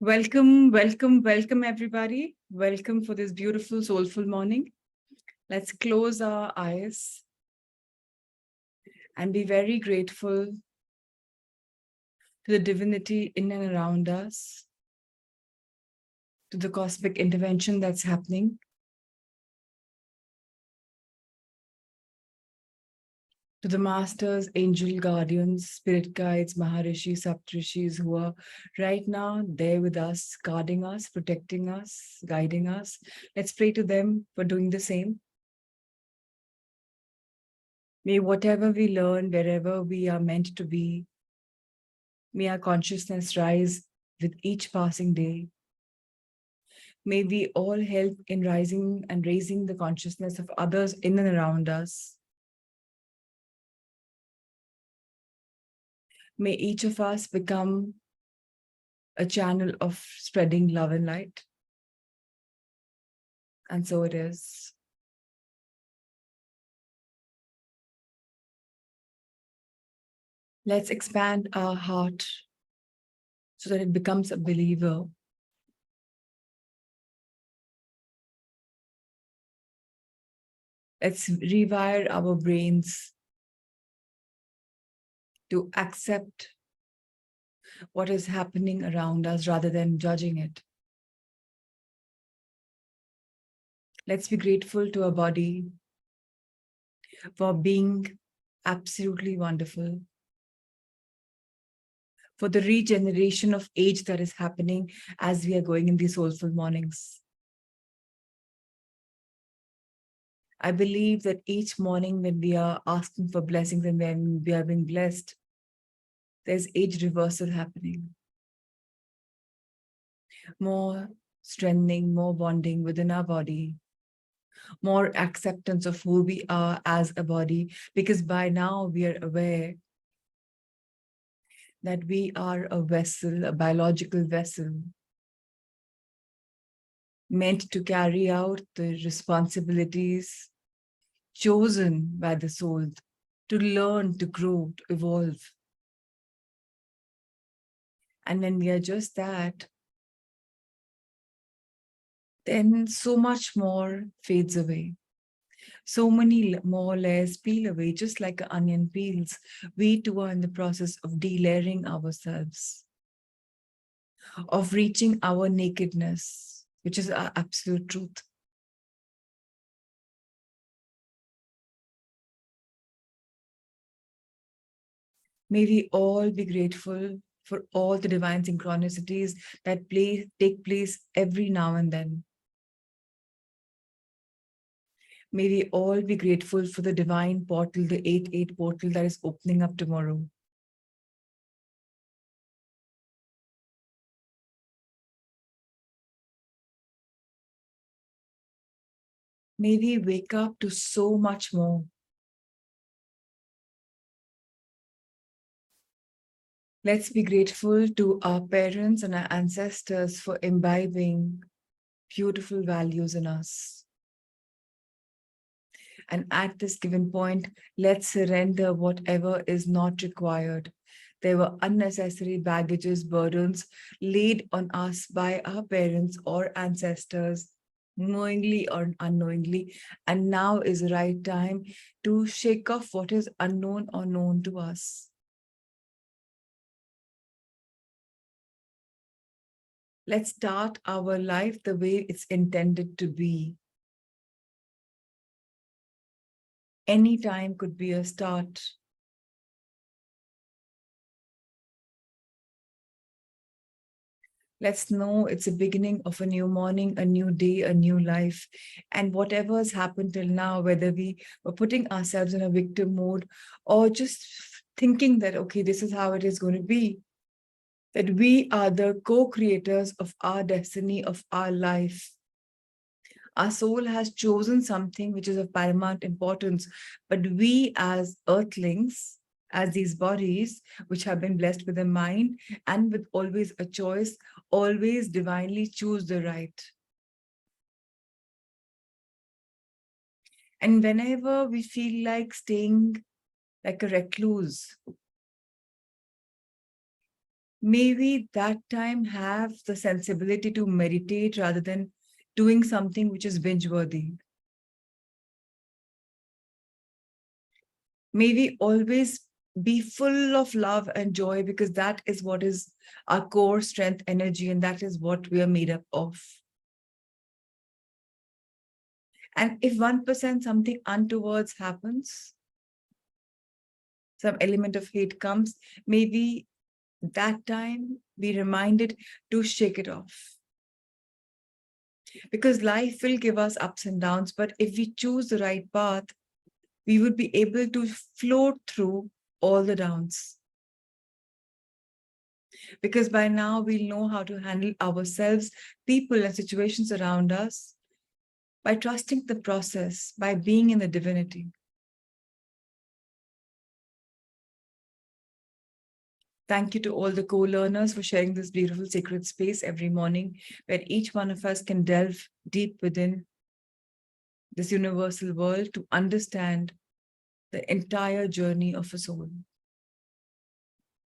Welcome, welcome, welcome, everybody. Welcome for this beautiful, soulful morning. Let's close our eyes and be very grateful to the divinity in and around us, to the cosmic intervention that's happening, to the masters, angel guardians, spirit guides, maharishis, saptrishis who are right now there with us, guarding us, protecting us, guiding us. Let's pray to them for doing the same. May whatever we learn, wherever we are meant to be, may our consciousness rise with each passing day. May we all help in rising and raising the consciousness of others in and around us. May each of us become a channel of spreading love and light. And so it is. Let's expand our heart so that it becomes a believer. Let's rewire our brains to accept what is happening around us rather than judging it. Let's be grateful to our body for being absolutely wonderful, for the regeneration of age that is happening as we are going in these soulful mornings. I believe that each morning when we are asking for blessings and when we are being blessed, there's age reversal happening. More strengthening, more bonding within our body, more acceptance of who we are as a body, because by now we are aware that we are a vessel, a biological vessel, meant to carry out the responsibilities chosen by the soul to learn, to grow, to evolve. And when we are just that, then so much more fades away. So many more layers peel away, just like an onion peels. We too are in the process of delayering ourselves, of reaching our nakedness, which is our absolute truth. May we all be grateful for all the divine synchronicities that take place every now and then. May we all be grateful for the divine portal, the 8-8 portal that is opening up tomorrow. May we wake up to so much more. Let's be grateful to our parents and our ancestors for imbibing beautiful values in us. And at this given point, let's surrender whatever is not required. There were unnecessary baggages, burdens laid on us by our parents or ancestors, knowingly or unknowingly. And now is the right time to shake off what is unknown or known to us. Let's start our life the way it's intended to be. Any time could be a start. Let's know it's a beginning of a new morning, a new day, a new life. And whatever has happened till now, whether we were putting ourselves in a victim mode or just thinking that, okay, this is how it is going to be, that we are the co-creators of our destiny, of our life. Our soul has chosen something which is of paramount importance, but we as earthlings, as these bodies which have been blessed with a mind and with always a choice, always divinely choose the right. And whenever we feel like staying like a recluse, May we that time have the sensibility to meditate rather than doing something which is binge-worthy. May we always be full of love and joy, because that is what is our core strength, energy, and that is what we are made up of. And if 1% something untowards happens, some element of hate comes, maybe that time be reminded to shake it off. Because life will give us ups and downs, but if we choose the right path, we would be able to float through all the downs. Because by now we'll know how to handle ourselves, people, and situations around us by trusting the process, by being in the divinity. Thank you to all the co-learners for sharing this beautiful sacred space every morning, where each one of us can delve deep within this universal world to understand the entire journey of a soul.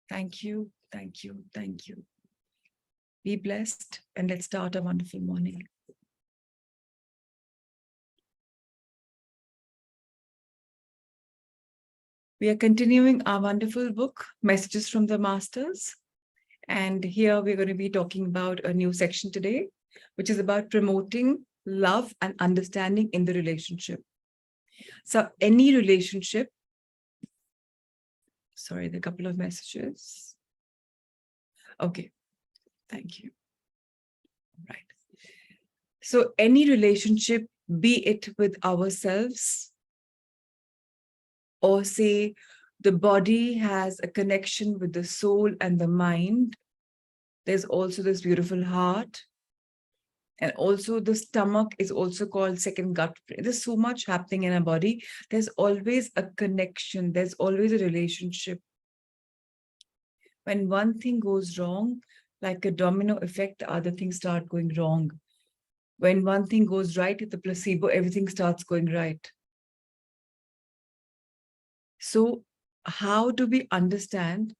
Thank you, thank you, thank you. Be blessed, and let's start a wonderful morning. We are continuing our wonderful book, Messages from the Masters. And here we're going to be talking about a new section today, which is about promoting love and understanding in the relationship. So any relationship, sorry, there are a couple of messages. Okay, thank you. Right. So any relationship, be it with ourselves, or say the body has a connection with the soul and the mind. There's also this beautiful heart. And also the stomach is also called second gut. There's so much happening in our body. There's always a connection. There's always a relationship. When one thing goes wrong, like a domino effect, the other things start going wrong. When one thing goes right, the placebo, everything starts going right. So how do we understand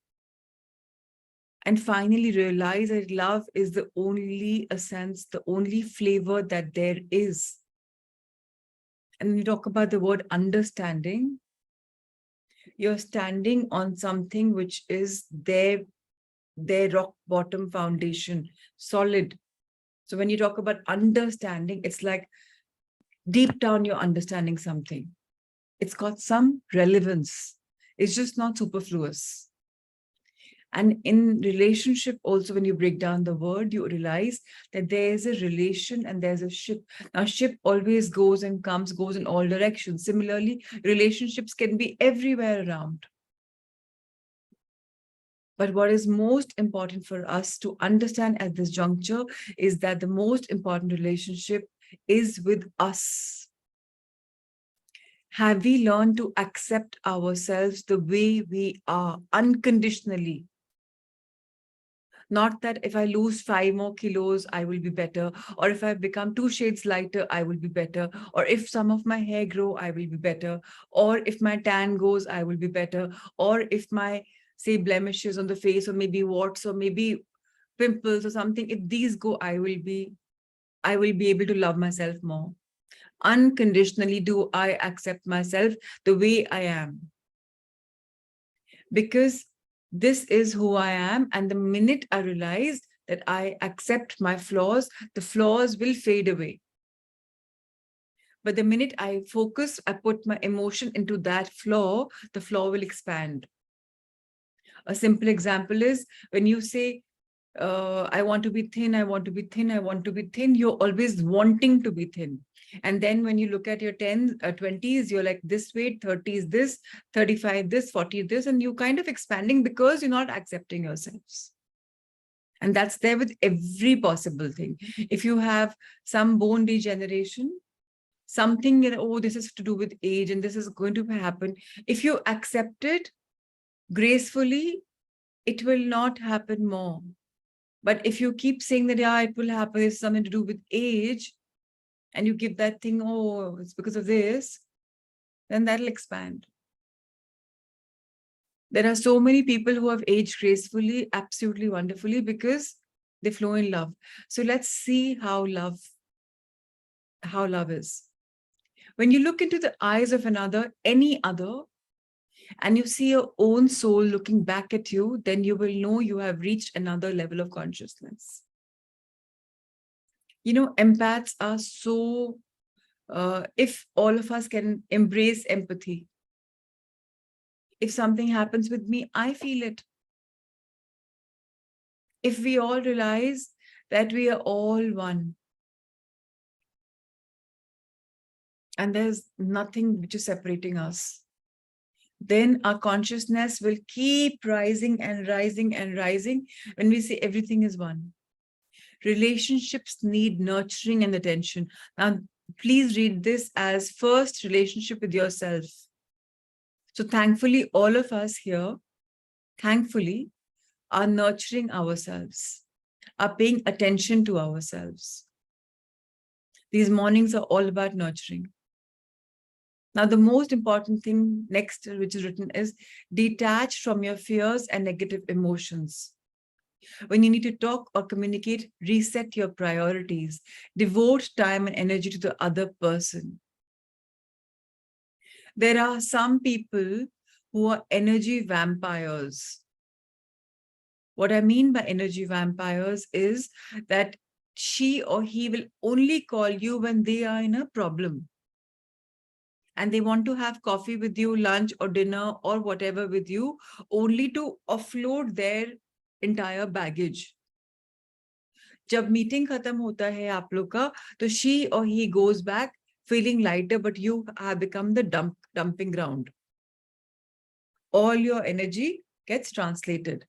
and finally realize that love is the only essence, the only flavor that there is? And when you talk about the word understanding, you're standing on something which is their rock bottom foundation, solid. So when you talk about understanding, it's like deep down you're understanding something. It's got some relevance. It's just not superfluous. And in relationship also, when you break down the word, you realize that there is a relation and there's a ship. Now, ship always goes and comes, goes in all directions. Similarly, relationships can be everywhere around. But what is most important for us to understand at this juncture is that the most important relationship is with us. Have we learned to accept ourselves the way we are unconditionally? Not that if I lose 5 more kilos, I will be better. Or if I become 2 shades lighter, I will be better. Or if some of my hair grow, I will be better. Or if my tan goes, I will be better. Or if my, say, blemishes on the face, or maybe warts, or maybe pimples or something, if these go, I will be able to love myself more. Unconditionally do I accept myself the way I am. Because this is who I am. And the minute I realize that I accept my flaws, the flaws will fade away. But the minute I focus, I put my emotion into that flaw, the flaw will expand. A simple example is when you say, I want to be thin, I want to be thin, I want to be thin, you're always wanting to be thin. And then when you look at your 20s, you're like this weight, 30s this, 35 this, 40 this, and you're kind of expanding because you're not accepting yourselves. And that's there with every possible thing. If you have some bone degeneration, something, you know, oh, this is to do with age and this is going to happen. If you accept it gracefully, it will not happen more. But if you keep saying that, yeah, it will happen, it's something to do with age, and you give that thing, oh, it's because of this, then that'll expand. There are so many people who have aged gracefully, absolutely wonderfully, because they flow in love. So let's see how love is. When you look into the eyes of another, any other, and you see your own soul looking back at you, then you will know you have reached another level of consciousness. You know, empaths are so, if all of us can embrace empathy, if something happens with me, I feel it. If we all realize that we are all one, and there's nothing which is separating us, then our consciousness will keep rising and rising and rising when we say everything is one. Relationships need nurturing and attention. Now, please read this as first relationship with yourself. So thankfully, all of us here, thankfully, are nurturing ourselves, are paying attention to ourselves. These mornings are all about nurturing. Now, the most important thing next, which is written, is detach from your fears and negative emotions. When you need to talk or communicate, reset your priorities. Devote time and energy to the other person. There are some people who are energy vampires. What I mean by energy vampires is that she or he will only call you when they are in a problem. And they want to have coffee with you, lunch or dinner or whatever with you, only to offload their entire baggage. जब meeting खत्म होता है आप लोग का, तो she or he goes back feeling lighter, but you have become the dumping ground. All your energy gets transferred.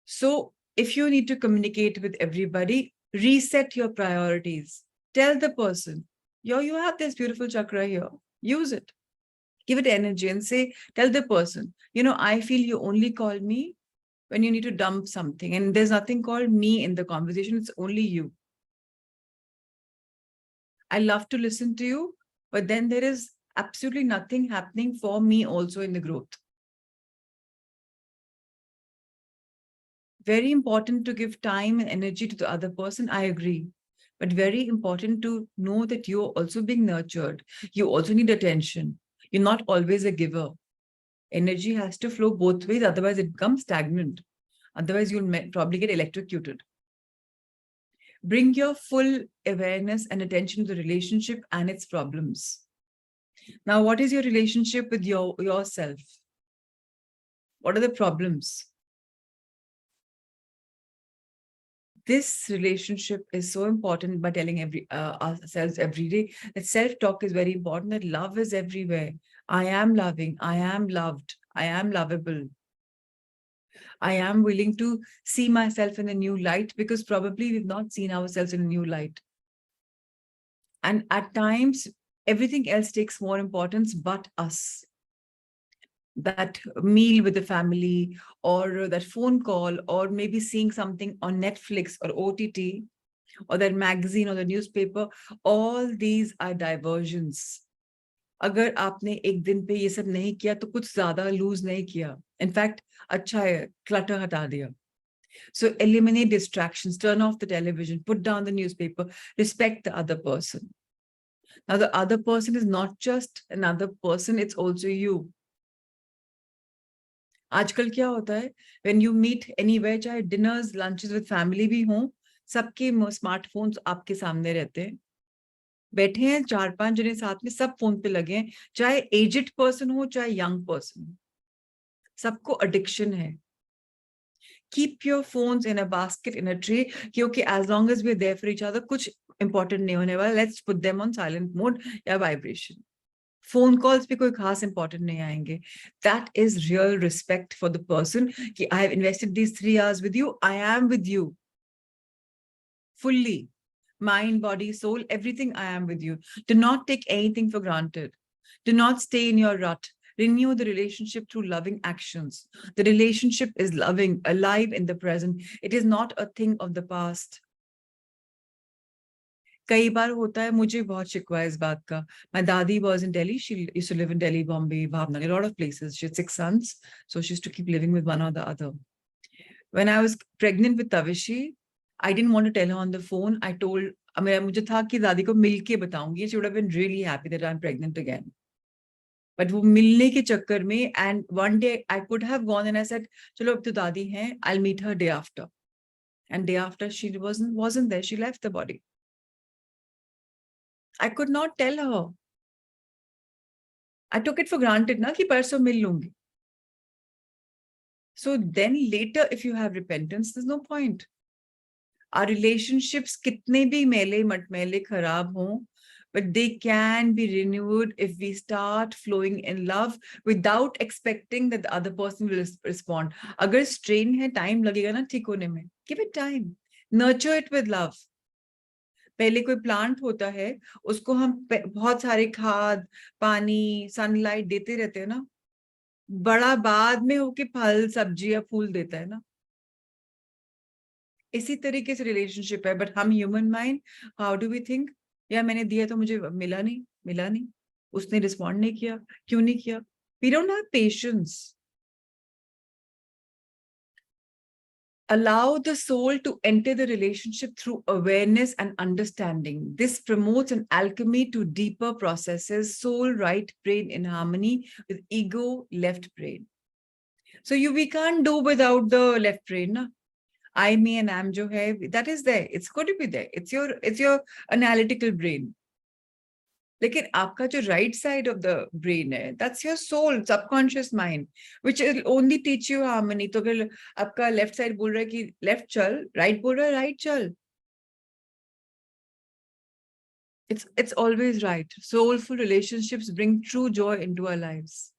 So if you need to communicate with everybody, reset your priorities. Tell the person, you have this beautiful chakra here. Use it. Give it energy and say, tell the person, I feel you only call me when you need to dump something. And there's nothing called me in the conversation. It's only you. I love to listen to you, but then there is absolutely nothing happening for me also in the growth. Very important to give time and energy to the other person. I agree. But very important to know that you're also being nurtured. You also need attention. You're not always a giver. Energy has to flow both ways. Otherwise, it becomes stagnant. Otherwise, you'll probably get electrocuted. Bring your full awareness and attention to the relationship and its problems. Now, what is your relationship with yourself? What are the problems? This relationship is so important by telling ourselves every day that self-talk is very important, that love is everywhere. I am loving, I am loved, I am lovable. I am willing to see myself in a new light, because probably we've not seen ourselves in a new light. And at times, everything else takes more importance but us. That meal with the family, or that phone call, or maybe seeing something on Netflix or OTT, or that magazine or the newspaper, all these are diversions. अगर आपने एक दिन पे ये सब नहीं किया तो कुछ ज्यादा लूज नहीं किया. In fact, अच्छा है, clutter हटा दिया. So eliminate distractions, turn off the television, put down the newspaper, respect the other person. Now, the other person is not just another person, it's also you. आजकल क्या होता है, when you meet anywhere, चाहे dinners, lunches with family भी हों, सबके smartphones आपके सामने रहते हैं. बैठे हैं 4-5 जने साथ में, सब फोन पे लगे हैं, चाहे एजेड पर्सन हो चाहे यंग पर्सन हो, सबको एडिक्शन है. Keep your phones in a basket, in a tray, क्योंकि as long as we're there for each other, कुछ important नहीं होने वाला. Let's put them on silent mode या vibration. फोन कॉल्स पे कोई खास इंपॉर्टेंट नहीं आएंगे. That is real respect for the person कि I have invested these 3 hours with you. I am with you fully. Mind, body, soul, everything, I am with you. Do not take anything for granted. Do not stay in your rut. Renew the relationship through loving actions. The relationship is loving, alive in the present. It is not a thing of the past. कई बार होता है, मुझे बहुत शिकवा है इस बात का. My dadi was in Delhi. She used to live in Delhi, Bombay, Bhavnagar, a lot of places. She had 6 sons, so she used to keep living with one or the other. When I was pregnant with Tavishi, I didn't want to tell her on the phone. I told, मुझे था कि दादी को मिलके बताऊंगी. She would have been really happy that I'm pregnant again. But वो मिलने के चक्कर में, and one day I could have gone and I said, चलो अब तो दादी हैं, I'll meet her day after. And day after she wasn't there. She left the body. I could not tell her. I took it for granted ना कि परसों मिल लूंगी. So then later, if you have repentance, there's no point. Our relationships kitne bhi mele matmele kharab ho, but they can be renewed if we start flowing in love without expecting that the other person will respond. Agar strain hai, time lagega na theek hone mein. Give it time. Nurture it with love. पहले कोई plant होता है, उसको हम बहुत सारे खाद, पानी, सनलाइट देते रहते हैं ना, बड़ा बाद में होके फल, सब्जी या फूल देता है ना. इसी तरीके से रिलेशनशिप है. बट हम human mind, how do we think, या मैंने दिया तो मुझे मिला नहीं, उसने रिस्पॉन्ड नहीं किया, क्यों नहीं किया. We don't have patience. Allow the soul to enter the relationship through awareness and understanding. This promotes an alchemy to deeper processes, soul right brain in harmony with ego left brain. So we can't do without the left brain. Na? I, me and am jo hai, that is there. It's going to be there. It's your analytical brain. लेकिन आपका जो right side of the brain है, that's your soul, subconscious mind, which will only teach you harmony. तो अगर आपका left side बोल रहा है कि left चल, right बोल रहा है right चल. It's always right. Soulful relationships bring true joy into our lives.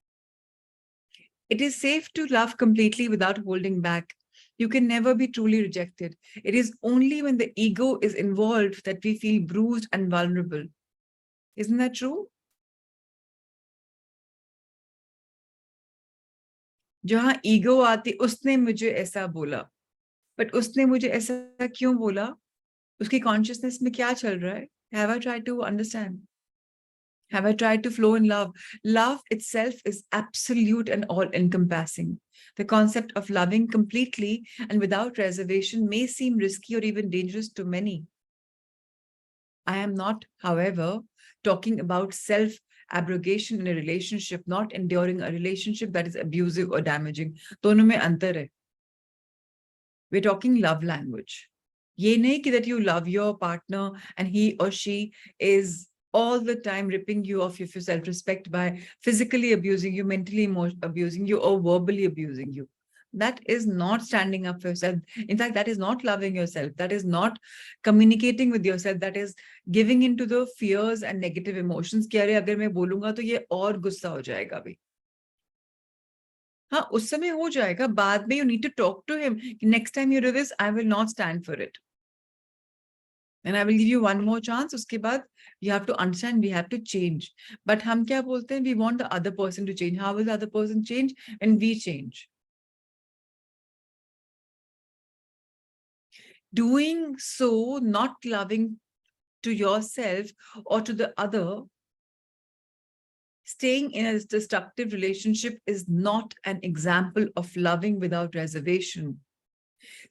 It is safe to love completely without holding back. You can never be truly rejected. It is only when the ego is involved that we feel bruised and vulnerable. Isn't that true? जहां ego आती, उसने मुझे ऐसा बोला, but उसने मुझे ऐसा क्यों बोला, उसकी कॉन्शियसनेस में क्या चल रहा है. Have I tried to understand? Have I tried to flow in love? Love itself is absolute and all-encompassing. The concept of loving completely and without reservation may seem risky or even dangerous to many. I am not, however, talking about self-abrogation in a relationship, not enduring a relationship that is abusive or damaging. दोनों में अंतर है. We're talking love language. ये नहीं कि that you love your partner and he or she is all the time ripping you off of your self-respect by physically abusing you, mentally abusing you, or verbally abusing you. That is not standing up for yourself. In fact, that is not loving yourself. That is not communicating with yourself. That is giving into the fears and negative emotions. कि अरे अगर मैं बोलूंगा तो ये और गुस्सा हो जाएगा भी. हाँ, उस समय हो जाएगा. बाद में you need to talk to him. Next time you do this, I will not stand for it. And I will give you one more chance. उसके बाद you have to understand, we have to change. But हम क्या बोलते हैं? We want the other person to change. How will the other person change? When we change. Doing so, not loving to yourself or to the other, staying in a destructive relationship is not an example of loving without reservation.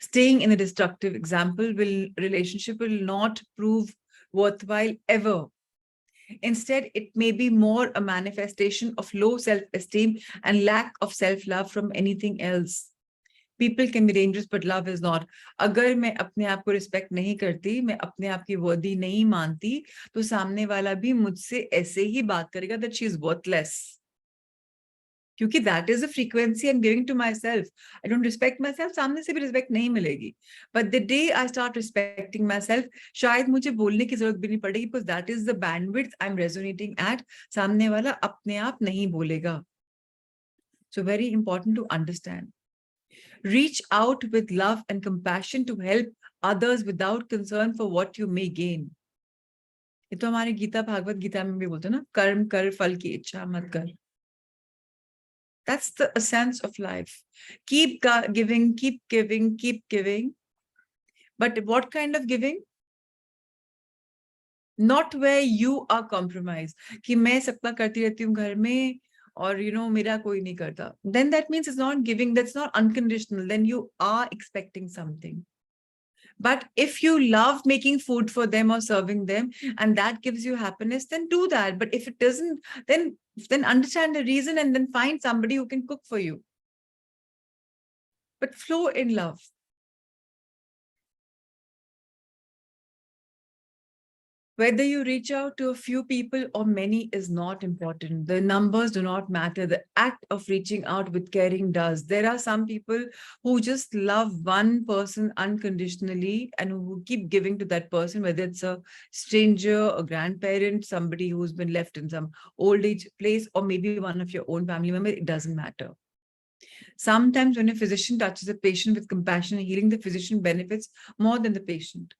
Staying in a destructive relationship will not prove worthwhile ever. Instead, it may be more a manifestation of low self-esteem and lack of self-love from anything else. People can be dangerous, but love is not. अगर मैं अपने आप को respect नहीं करती, मैं अपने आप की वर्दी नहीं मानती, तो सामने वाला भी मुझसे ऐसे ही बात करेगा that she is worthless. क्योंकि that is the frequency I'm giving to myself. I don't respect myself, सामने से भी respect नहीं मिलेगी. But the day I start respecting myself, शायद मुझे बोलने की जरूरत भी नहीं पड़ेगी, because that is the bandwidth I'm resonating at. सामने वाला अपने आप नहीं बोलेगा. So very important to understand. Reach out with love and compassion to help others without concern for what you may gain. ये तो हमारे गीता, भागवत गीता में भी बोलते हैं ना, कर्म कर, फल की इच्छा मत कर. That's the essence of life. Keep giving, keep giving, keep giving. But what kind of giving? not where you are compromised. कि मैं सबका करती रहती हूँ घर में और मेरा कोई नहीं करता. Then that means it's not giving, that's not unconditional. Then you are expecting something. But if you love making food for them or serving them and that gives you happiness, then do that. But if it doesn't, then understand the reason and then find somebody who can cook for you. But flow in love. Whether you reach out to a few people or many is not important. The numbers do not matter. The act of reaching out with caring does. There are some people who just love one person unconditionally and who keep giving to that person, whether it's a stranger, a grandparent, somebody who's been left in some old age place, or maybe one of your own family members. It doesn't matter. Sometimes when a physician touches a patient with compassion and healing, the physician benefits more than the patient.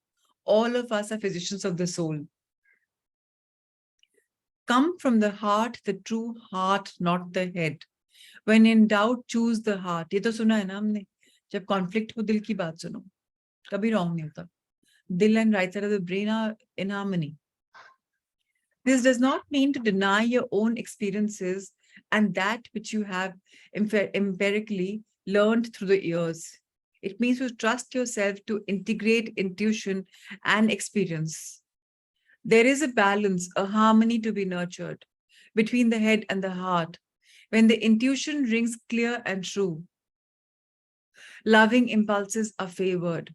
All of us are physicians of the soul. Come from the heart, the true heart, not the head. When in doubt, choose the heart. ये तो सुना है ना हमने. जब conflict हो दिल की बात सुनो. कभी wrong नहीं होता. Dil and right side of the brain are in harmony. This does not mean to deny your own experiences and that which you have empirically learned through the years. It means to trust yourself to integrate intuition and experience. There is a balance, a harmony to be nurtured between the head and the heart. When the intuition rings clear and true, loving impulses are favored.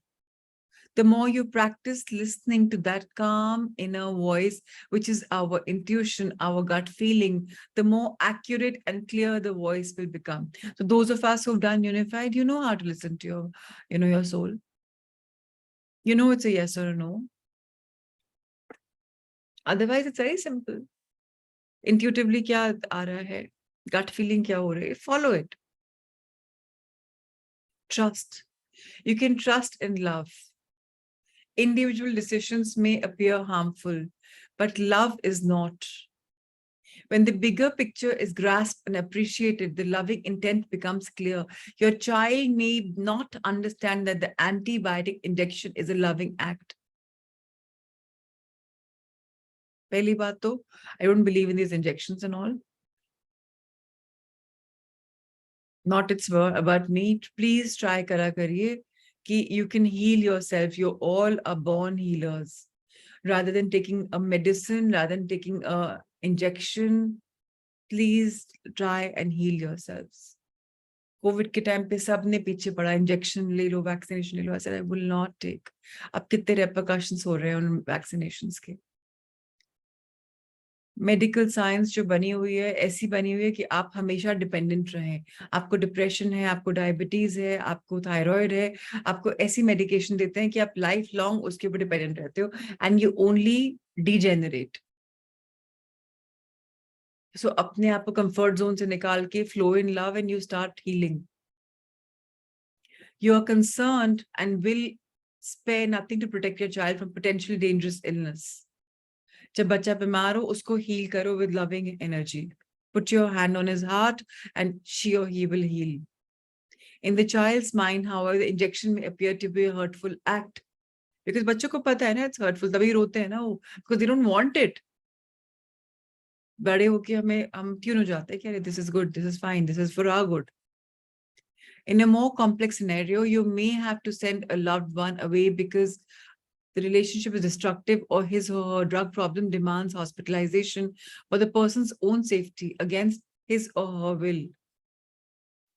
The more you practice listening to that calm inner voice, which is our intuition, our gut feeling, the more accurate and clear the voice will become. So those of us who've done Unified, you know how to listen to your soul. You know it's a yes or a no. Otherwise, it's very simple. Intuitively क्या आ रहा है, gut feeling क्या हो रहा है, follow it. Trust. You can trust in love. Individual decisions may appear harmful, but love is not. When the bigger picture is grasped and appreciated, the loving intent becomes clear. Your child may not understand that the antibiotic injection is a loving act. Pehli baat to, I don't believe in these injections and all. Not it's about me. Please try kara kariye ki you can heal yourself. You all are born healers. Rather than taking a medicine, rather than taking a injection, please try and heal yourselves. COVID के time पे सबने पीछे पड़ा, injection ले लो, vaccination ले लो. I said I will not take. अब कितने repercussions हो रहे हैं उन vaccinations के. मेडिकल साइंस जो बनी हुई है ऐसी बनी हुई है कि आप हमेशा डिपेंडेंट रहें. आपको डिप्रेशन है, आपको डायबिटीज है, आपको थायराइड है, आपको ऐसी मेडिकेशन देते हैं कि आप लाइफ लॉन्ग उसके ऊपर डिपेंडेंट रहते हो एंड यू ओनली डिजेनरेट. सो अपने आप को कंफर्ट जोन से निकाल के flow in love and you start healing. You are concerned and will spare nothing to protect your child from potentially dangerous illness. जब बच्चा बीमार हो उसको हील करो with loving energy. Put your hand on his heart and she or he will heal. In the child's mind, however, the injection may appear to be a hurtful act. Because बच्चों को पता है ना it's hurtful, तभी रोते हैं ना वो, because they don't want it. बड़े होके हम ट्यून हो जाते हैं कि this is good, this is fine, this is for our good. In a more complex scenario, you may have to send a loved one away because the relationship is destructive or his or her drug problem demands hospitalization for the person's own safety against his or her will.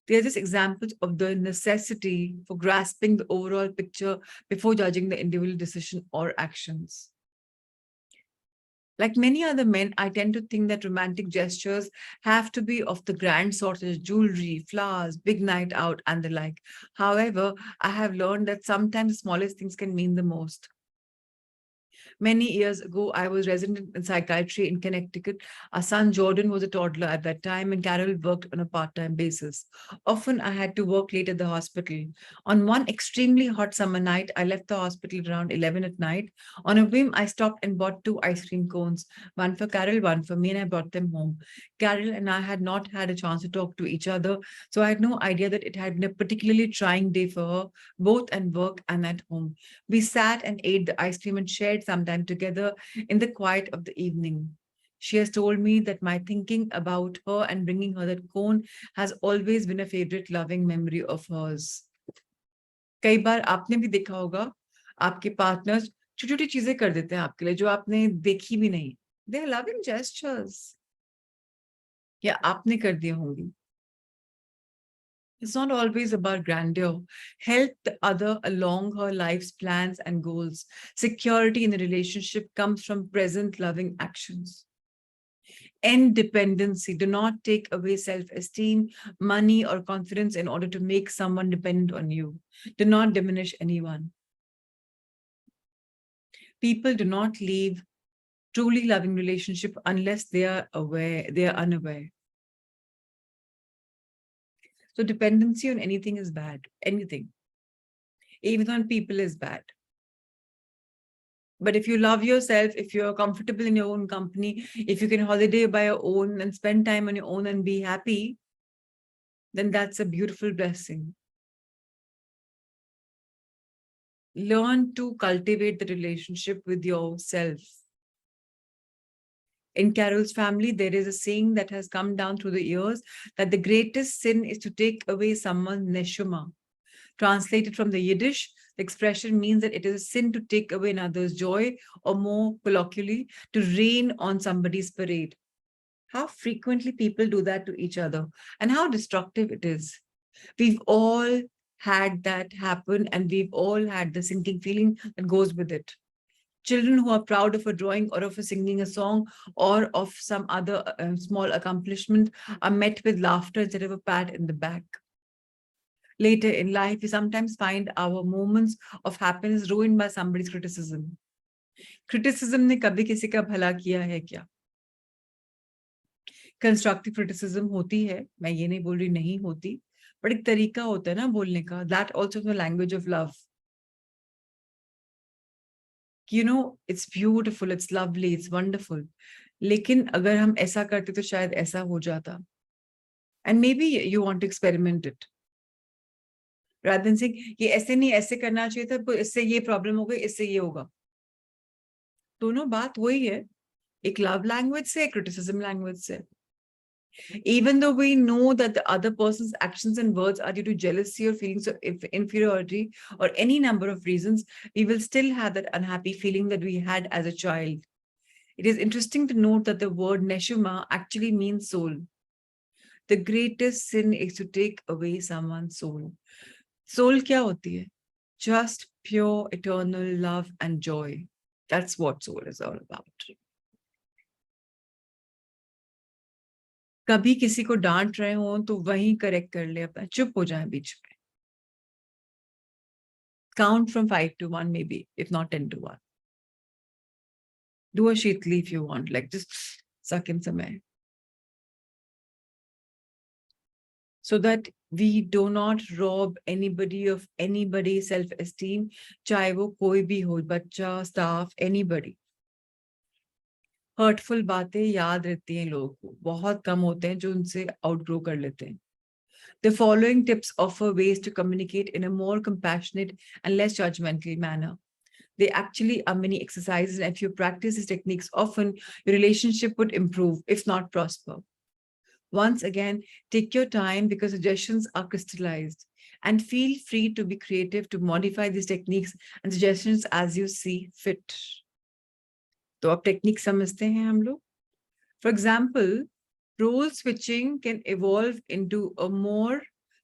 They are just examples of the necessity for grasping the overall picture before judging the individual decision or actions. Like many other men, I tend to think that romantic gestures have to be of the grand sort, such as jewelry, flowers, big night out, and the like. However, I have learned that sometimes the smallest things can mean the most. Many years ago, I was resident in psychiatry in Connecticut. Our son Jordan was a toddler at that time, and Carol worked on a part-time basis. Often, I had to work late at the hospital. On one extremely hot summer night, I left the hospital around 11 at night. On a whim, I stopped and bought 2 ice cream cones, one for Carol, one for me, and I brought them home. Carol and I had not had a chance to talk to each other, so I had no idea that it had been a particularly trying day for her, both at work and at home. We sat and ate the ice cream and shared sometimes time together in the quiet of the evening. She has told me that my thinking about her and bringing her that cone has always been a favorite loving memory of hers. कई बार आपने भी देखा होगा आपके partners छोटी-छोटी चीजें कर देते हैं आपके लिए जो आपने देखी भी नहीं. They are loving gestures. या आपने कर दिए होंगी. It's not always about grandeur. Help the other along her life's plans and goals. Security in the relationship comes from present loving actions. Independency. Do not take away self-esteem, money, or confidence in order to make someone dependent on you. Do not diminish anyone. People do not leave truly loving relationship unless they are unaware. So dependency on anything is bad. Anything. Even on people is bad. But if you love yourself, if you're comfortable in your own company, if you can holiday by your own and spend time on your own and be happy, then that's a beautiful blessing. Learn to cultivate the relationship with yourself. In Carol's family, there is a saying that has come down through the years that the greatest sin is to take away someone's neshama. Translated from the Yiddish, the expression means that it is a sin to take away another's joy, or more colloquially, to rain on somebody's parade. How frequently people do that to each other and how destructive it is. We've all had that happen and we've all had the sinking feeling that goes with it. Children who are proud of a drawing or of a singing a song or of some other small accomplishment are met with laughter instead of a pat in the back. Later in life, we sometimes find our moments of happiness ruined by somebody's criticism. Criticism ने कभी किसी का भला किया है क्या? Constructive criticism होती है, मैं ये नहीं बोल रही नहीं होती, but एक तरीका होता है ना बोलने का. That also is the language of love. You know, it's beautiful, it's lovely, it's wonderful. लेकिन अगर हम ऐसा करते तो शायद ऐसा हो जाता. And maybe you want to experiment it. Rather than saying, ये ऐसे नहीं ऐसे करना चाहिए था, तो इससे ये प्रॉब्लम हो गई, इससे ये होगा. दोनों बात वही है. एक love language से, एक criticism language से. Even though we know that the other person's actions and words are due to jealousy or feelings of inferiority or any number of reasons, we will still have that unhappy feeling that we had as a child. It is interesting to note that the word neshama actually means soul. The greatest sin is to take away someone's soul. Soul kya hoti hai? Just pure eternal love and joy. That's what soul is all about. कभी किसी को डांट रहे हो तो वहीं correct कर ले अपना, चुप हो जाए बीच में. Count from 5 to 1 maybe, if not 10 to 1. Do a Sheetli if you want, like just suck in some air. So that we do not rob anybody of anybody's self-esteem, चाहे वो कोई भी हो, बच्चा, staff, anybody. हर्टफुल बातें याद रहती हैं लोगों को, बहुत कम होते हैं जो उनसे आउटग्रो कर लेते हैं. The following tips offer ways to communicate in a more compassionate and less judgmental manner. They actually are many exercises, and if you practice these techniques often, your relationship would improve, if not prosper. Once again, take your time because suggestions are crystallized, and feel free to be creative to modify these techniques and suggestions as you see fit. तो अब technique समझते हैं हम लोग. For example, role switching can evolve into a more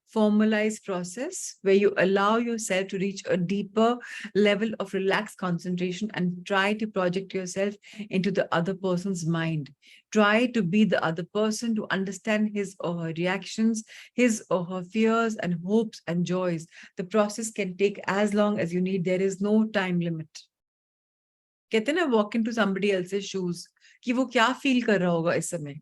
formalized process where you allow yourself to reach a deeper level of relaxed concentration and try to project yourself into the other person's mind. Try to be the other person, to understand his or her reactions, his or her fears and hopes and joys. The process can take as long as you need. There is no time limit. कहते हैं ना walk into somebody else's shoes, कि वो क्या feel कर रहा होगा इस समय.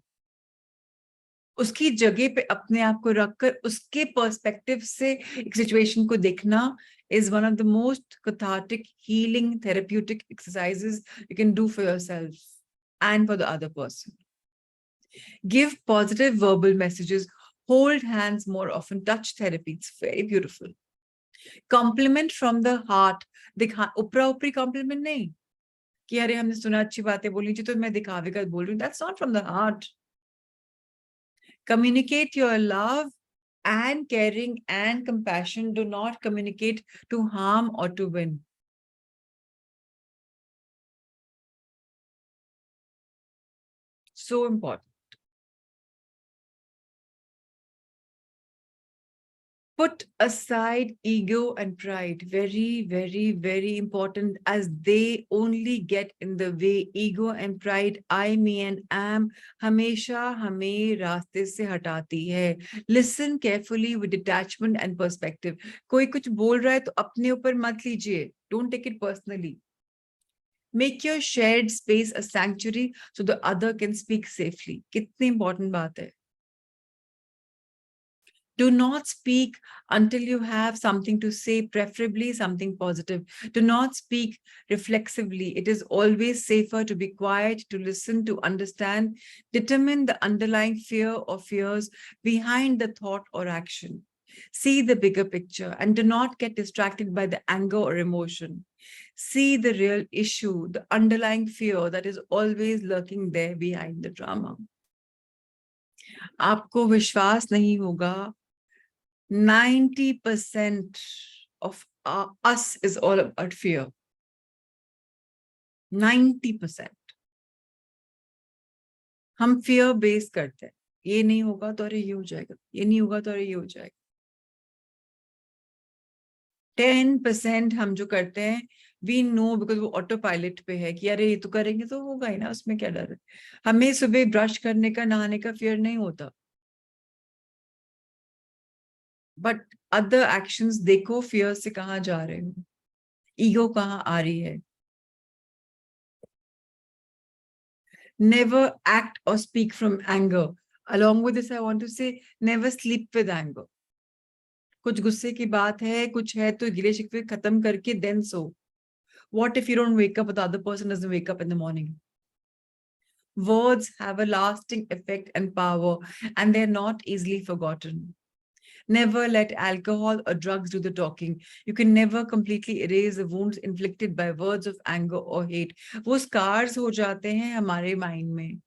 उसकी जगह पे अपने आप को रखकर उसके पर्सपेक्टिव से एक सिचुएशन को देखना is one of the most cathartic, healing, therapeutic exercises you can do for yourself and for the other person. Give positive verbal messages, hold hands more often, touch therapy, it's very beautiful. Compliment from the heart. देख ऊपरा ऊपरी compliment नहीं. कि अरे हमने सुना अच्छी बातें बोलनी चाहिए तो मैं दिखावे का बोल रही हूँ. That's not from the heart. Communicate your love and caring and compassion. Do not communicate to harm or to win. So important. Put aside ego and pride. Very, very, very important, as they only get in the way. Ego and pride, I, me and am, हमेशा हमें रास्ते से हटाती है. Listen carefully with detachment and perspective. कोई कुछ बोल रहा है तो अपने ऊपर मत लीजिए. Don't take it personally. Make your shared space a sanctuary so the other can speak safely. कितनी important बात है. Do not speak until you have something to say, preferably something positive. Do not speak reflexively. It is always safer to be quiet, to listen, to understand, determine the underlying fear or fears behind the thought or action. See the bigger picture and do not get distracted by the anger or emotion. See the real issue, the underlying fear that is always lurking there behind the drama. आपको विश्वास नहीं होगा, 90% of us is all about fear. 90%. हम fear based करते हैं. ये नहीं होगा तो अरे ये हो जाएगा. ये नहीं होगा तो अरे ये हो जाएगा. 10% हम जो करते हैं, we know because वो ऑटो पायलट पे है कि अरे ये तो करेंगे तो होगा ही ना, उसमें क्या डर है. हमें सुबह ब्रश करने का, नहाने का fear नहीं होता. बट अदर एक्शंस देखो fear से कहाँ जा रहे हो, ईगो कहाँ आ रही है. Never act or speak from anger. Along with this, I want to say, never sleep with anger. कुछ गुस्से की बात है, कुछ है तो गिले शिकवे खत्म करके then so. What if you don't wake up, but the other person doesn't wake up in the morning? Words have a lasting effect and power, and they're not easily forgotten. Never let alcohol or drugs do the talking. You can never completely erase the wounds inflicted by words of anger or hate. वो scars हो जाते हैं हमारे mind में.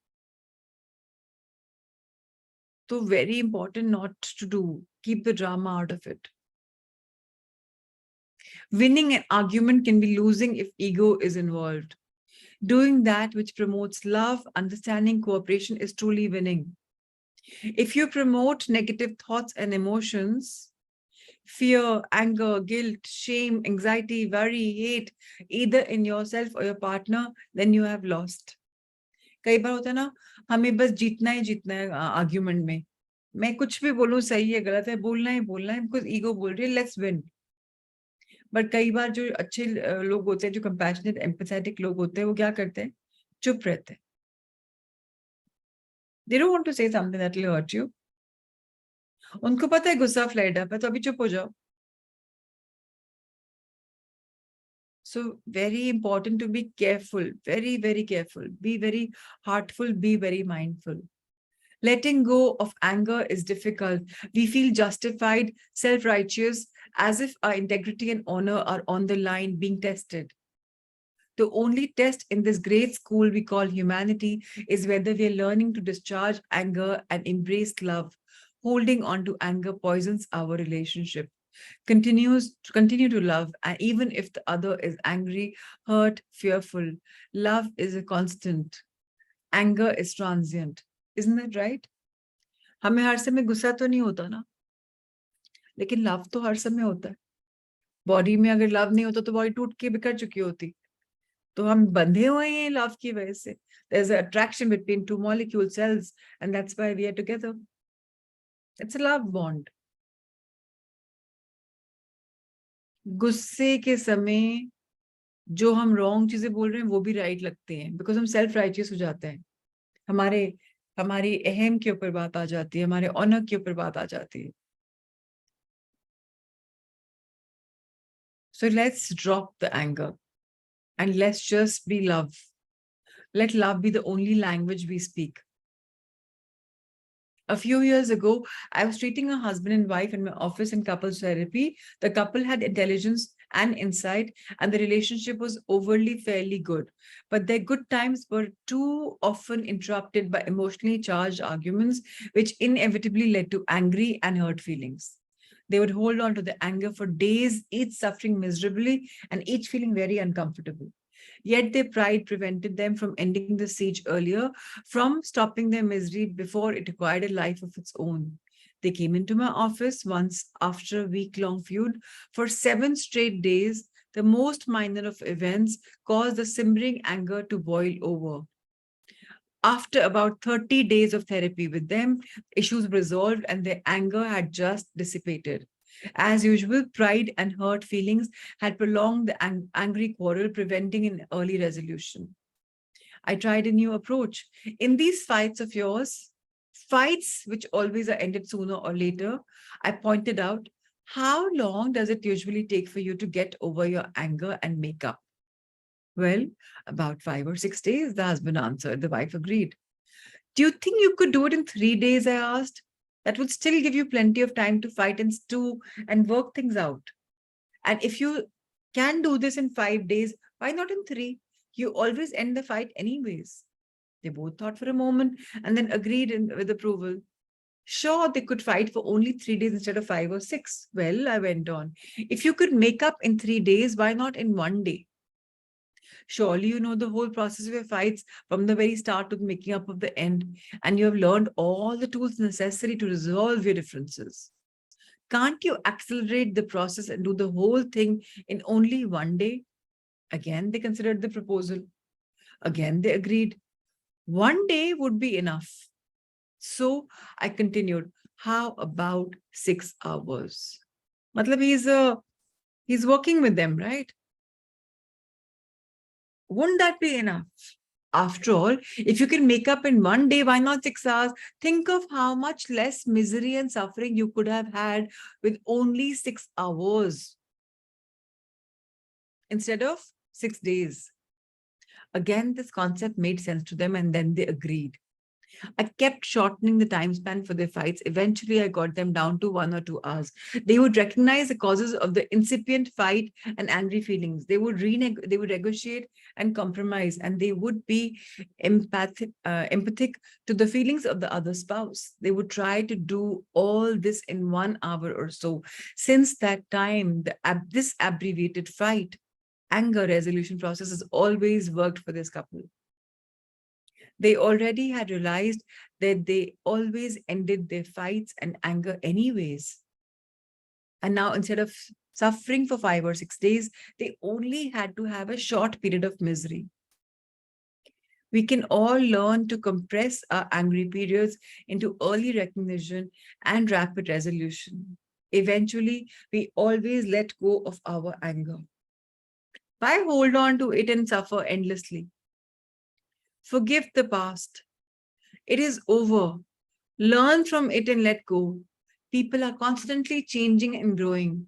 So very important not to do. Keep the drama out of it. Winning an argument can be losing if ego is involved. Doing that which promotes love, understanding, cooperation is truly winning. If you promote negative thoughts and emotions, fear, anger, guilt, shame, anxiety, worry, hate, either in yourself or your partner, then you have lost. कई बार होता है ना, हमें बस जीतना है argument में. मैं कुछ भी बोलूं सही है गलत है, बोलना है बिकॉज ईगो बोल रही है लेट्स विन. बट कई बार जो अच्छे लोग होते हैं, जो कंपैशनेट एम्पैथेटिक लोग होते हैं, वो क्या करते हैं, चुप रहते हैं. They don't want to say something that will hurt you. उनको पता है गुस्सा फ्लेड अप है, तो अभी चुप हो जाओ. So very important to be careful, very, very careful. Be very heartful, be very mindful. Letting go of anger is difficult. We feel justified, self-righteous, as if our integrity and honor are on the line being tested. The only test in this great school we call humanity is whether we are learning to discharge anger and embrace love. Holding on to anger poisons our relationship. Continue to love, and even if the other is angry, hurt, fearful, love is a constant. Anger is transient. Isn't that right? हमें हर समय गुस्सा तो नहीं होता ना, लेकिन love तो हर समय होता है. बॉडी में अगर लव नहीं होता तो बॉडी टूट के बिखर चुकी होती. तो हम बंधे हुए हैं लव की वजह से. There's an attraction between two molecule cells, and that's why we are together. It's a love bond. गुस्से के समय जो हम रॉन्ग चीजें बोल रहे हैं वो भी राइट लगते हैं, बिकॉज हम सेल्फ राइटियस हो जाते हैं. हमारे हमारी अहम के ऊपर बात आ जाती है, हमारे ऑनर के ऊपर बात आ जाती है. So let's drop the anger and let's just be love. Let love be the only language we speak. A few years ago, I was treating a husband and wife in my office in couples therapy. The couple had intelligence and insight, and the relationship was overly fairly good. But their good times were too often interrupted by emotionally charged arguments, which inevitably led to angry and hurt feelings. They would hold on to the anger for days, each suffering miserably and each feeling very uncomfortable. Yet their pride prevented them from ending the siege earlier, from stopping their misery before it acquired a life of its own. They came into my office once after a week-long feud. For 7 straight days, the most minor of events caused the simmering anger to boil over. After about 30 days of therapy with them, issues resolved and their anger had just dissipated. As usual, pride and hurt feelings had prolonged the angry quarrel, preventing an early resolution. I tried a new approach. In these fights of yours, fights which always are ended sooner or later, I pointed out, how long does it usually take for you to get over your anger and make up? Well, about 5 or 6 days, the husband answered. The wife agreed. Do you think you could do it in 3 days? I asked. That would still give you plenty of time to fight and stew and work things out. And if you can do this in 5 days, why not in three? You always end the fight anyways. They both thought for a moment and then agreed with approval. Sure, they could fight for only 3 days instead of 5 or 6. Well, I went on. If you could make up in 3 days, why not in one day? Surely you know the whole process of your fights from the very start to the making up of the end, and you have learned all the tools necessary to resolve your differences. Can't you accelerate the process and do the whole thing in only one day? Again, they considered the proposal. Again, they agreed. One day would be enough. So I continued, how about 6 hours? Matlab he's working with them, right? Wouldn't that be enough? After all, if you can make up in one day, why not 6 hours? Think of how much less misery and suffering you could have had with only 6 hours instead of 6 days. Again, this concept made sense to them and then they agreed. I kept shortening the time span for their fights. Eventually, I got them down to 1 or 2 hours. They would recognize the causes of the incipient fight and angry feelings. They would negotiate and compromise, and they would be empathic to the feelings of the other spouse. They would try to do all this in 1 hour or so. Since that time, this abbreviated fight anger resolution process has always worked for this couple. They already had realized that they always ended their fights and anger anyways. And now instead of suffering for 5 or 6 days, they only had to have a short period of misery. We can all learn to compress our angry periods into early recognition and rapid resolution. Eventually, we always let go of our anger. Why hold on to it and suffer endlessly? Forgive the past. It is over. Learn from it and let go. People are constantly changing and growing.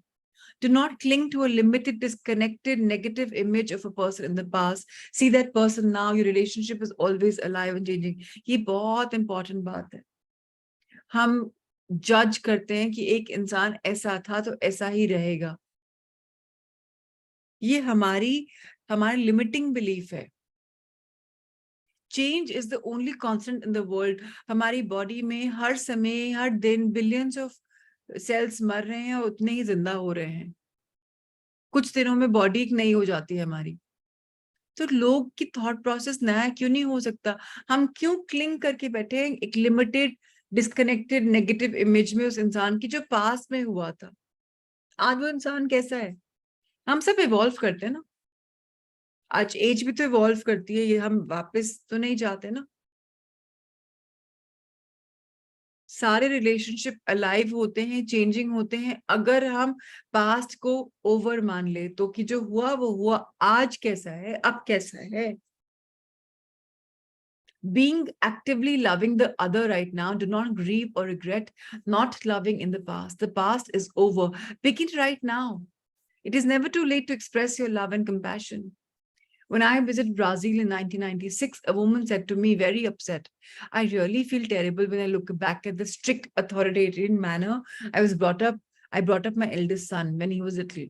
Do not cling to a limited, disconnected, negative image of a person in the past. See that person now. Your relationship is always alive and changing. ये बहुत important बात है. हम जज करते हैं कि एक इंसान ऐसा था तो ऐसा ही रहेगा. ये हमारी limiting belief है. Change is the only constant in the world. हमारी body में हर समय, हर दिन billions of cells मर रहे हैं और उतने ही जिंदा हो रहे हैं. कुछ दिनों में body नई हो जाती है हमारी. तो लोग की thought process नया क्यों नहीं हो सकता? हम क्यों cling करके बैठे हैं एक limited, disconnected, negative image में उस इंसान की जो past में हुआ था? आज वो इंसान कैसा है? हम सब evolve करते हैं ना. आज एज भी तो इवॉल्व करती है, ये हम वापस तो नहीं जाते ना. सारे रिलेशनशिप अलाइव होते हैं, चेंजिंग होते हैं. अगर हम पास्ट को ओवर मान ले तो कि जो हुआ वो हुआ, आज कैसा है, अब कैसा है. Being actively loving the other right now, do not grieve or regret not loving in the past. The past is over. Begin right now. It is never too late to express your love and compassion. When I visited Brazil in 1996, a woman said to me, very upset, I really feel terrible when I look back at the strict authoritarian manner I brought up my eldest son when he was little.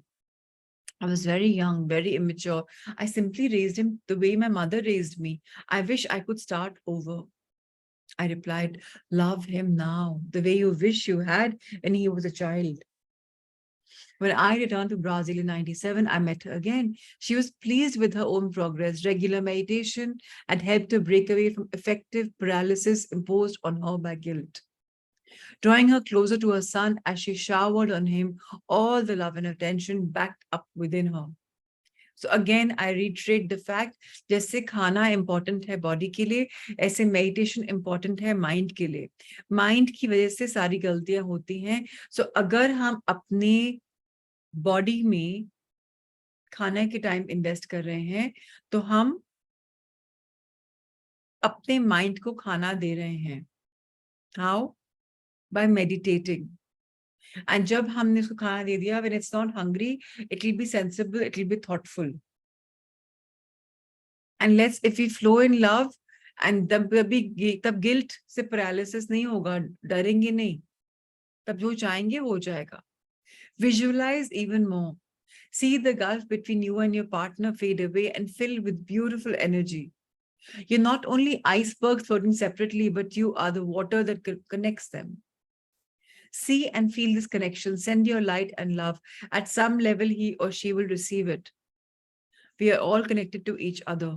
I was very young, very immature. I simply raised him the way my mother raised me. I wish I could start over. I replied, love him now, the way you wish you had when he was a child. When I returned to Brazil in 97, I met her again. She was pleased with her own progress. Regular meditation had helped her break away from affective paralysis imposed on her by guilt, drawing her closer to her son as she showered on him all the love and attention backed up within her. So again, I reiterate the fact, जैसे खाना important है body के लिए, ऐसे meditation important है mind के लिए. Mind की वजह से सारी गलतियां होती हैं. So अगर हम अपने body में खाने के टाइम इन्वेस्ट कर रहे हैं, तो हम अपने माइंड को खाना दे रहे हैं. How? By meditating. And जब हमने उसको खाना दे दिया, when it's not hungry, it will be sensible, it will be thoughtful. And if we flow in love, and तब guilt से paralysis नहीं होगा, डरेंगे नहीं. तब जो चाहेंगे वो हो जाएगा. Visualize even more. See the gulf between you and your partner fade away and fill with beautiful energy. You're not only icebergs floating separately, but you are the water that connects them. See and feel this connection. Send your light and love. At some level, he or she will receive it. We are all connected to each other.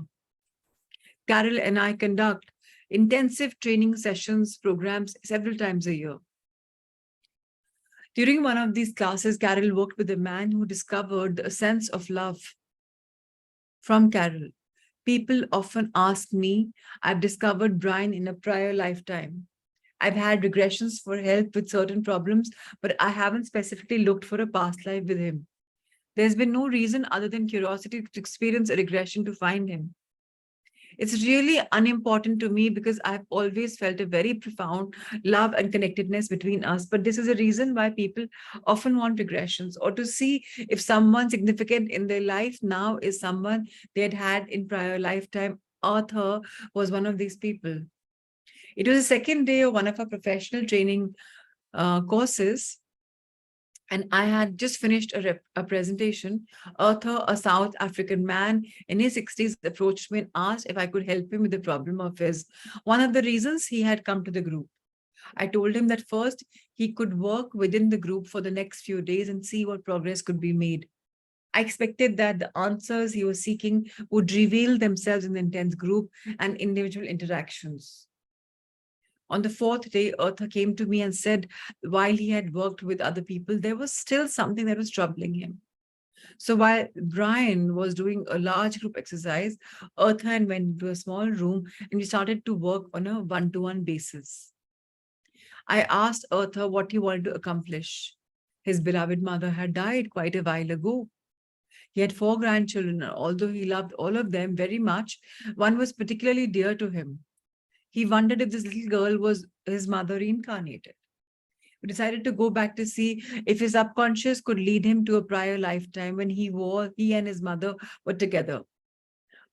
Carol and I conduct intensive training sessions, programs several times a year. During one of these classes, Carol worked with a man who discovered a sense of love from Carol. People often ask me, I've discovered Brian in a prior lifetime. I've had regressions for help with certain problems, but I haven't specifically looked for a past life with him. There's been no reason other than curiosity to experience a regression to find him. It's really unimportant to me because I've always felt a very profound love and connectedness between us. But this is a reason why people often want regressions, or to see if someone significant in their life now is someone they had in prior lifetime. Arthur was one of these people. It was the second day of one of our professional training courses, and I had just finished a presentation. Arthur, a South African man in his 60s, approached me and asked if I could help him with the problem of his. One of the reasons he had come to the group. I told him that first he could work within the group for the next few days and see what progress could be made. I expected that the answers he was seeking would reveal themselves in the intense group and individual interactions. On the fourth day, Arthur came to me and said, while he had worked with other people, there was still something that was troubling him. So while Brian was doing a large group exercise, Arthur went into a small room and we started to work on a one-to-one basis. I asked Arthur what he wanted to accomplish. His beloved mother had died quite a while ago. He had 4 grandchildren, and although he loved all of them very much, one was particularly dear to him. He wondered if this little girl was his mother reincarnated. We decided to go back to see if his subconscious could lead him to a prior lifetime when he and his mother were together.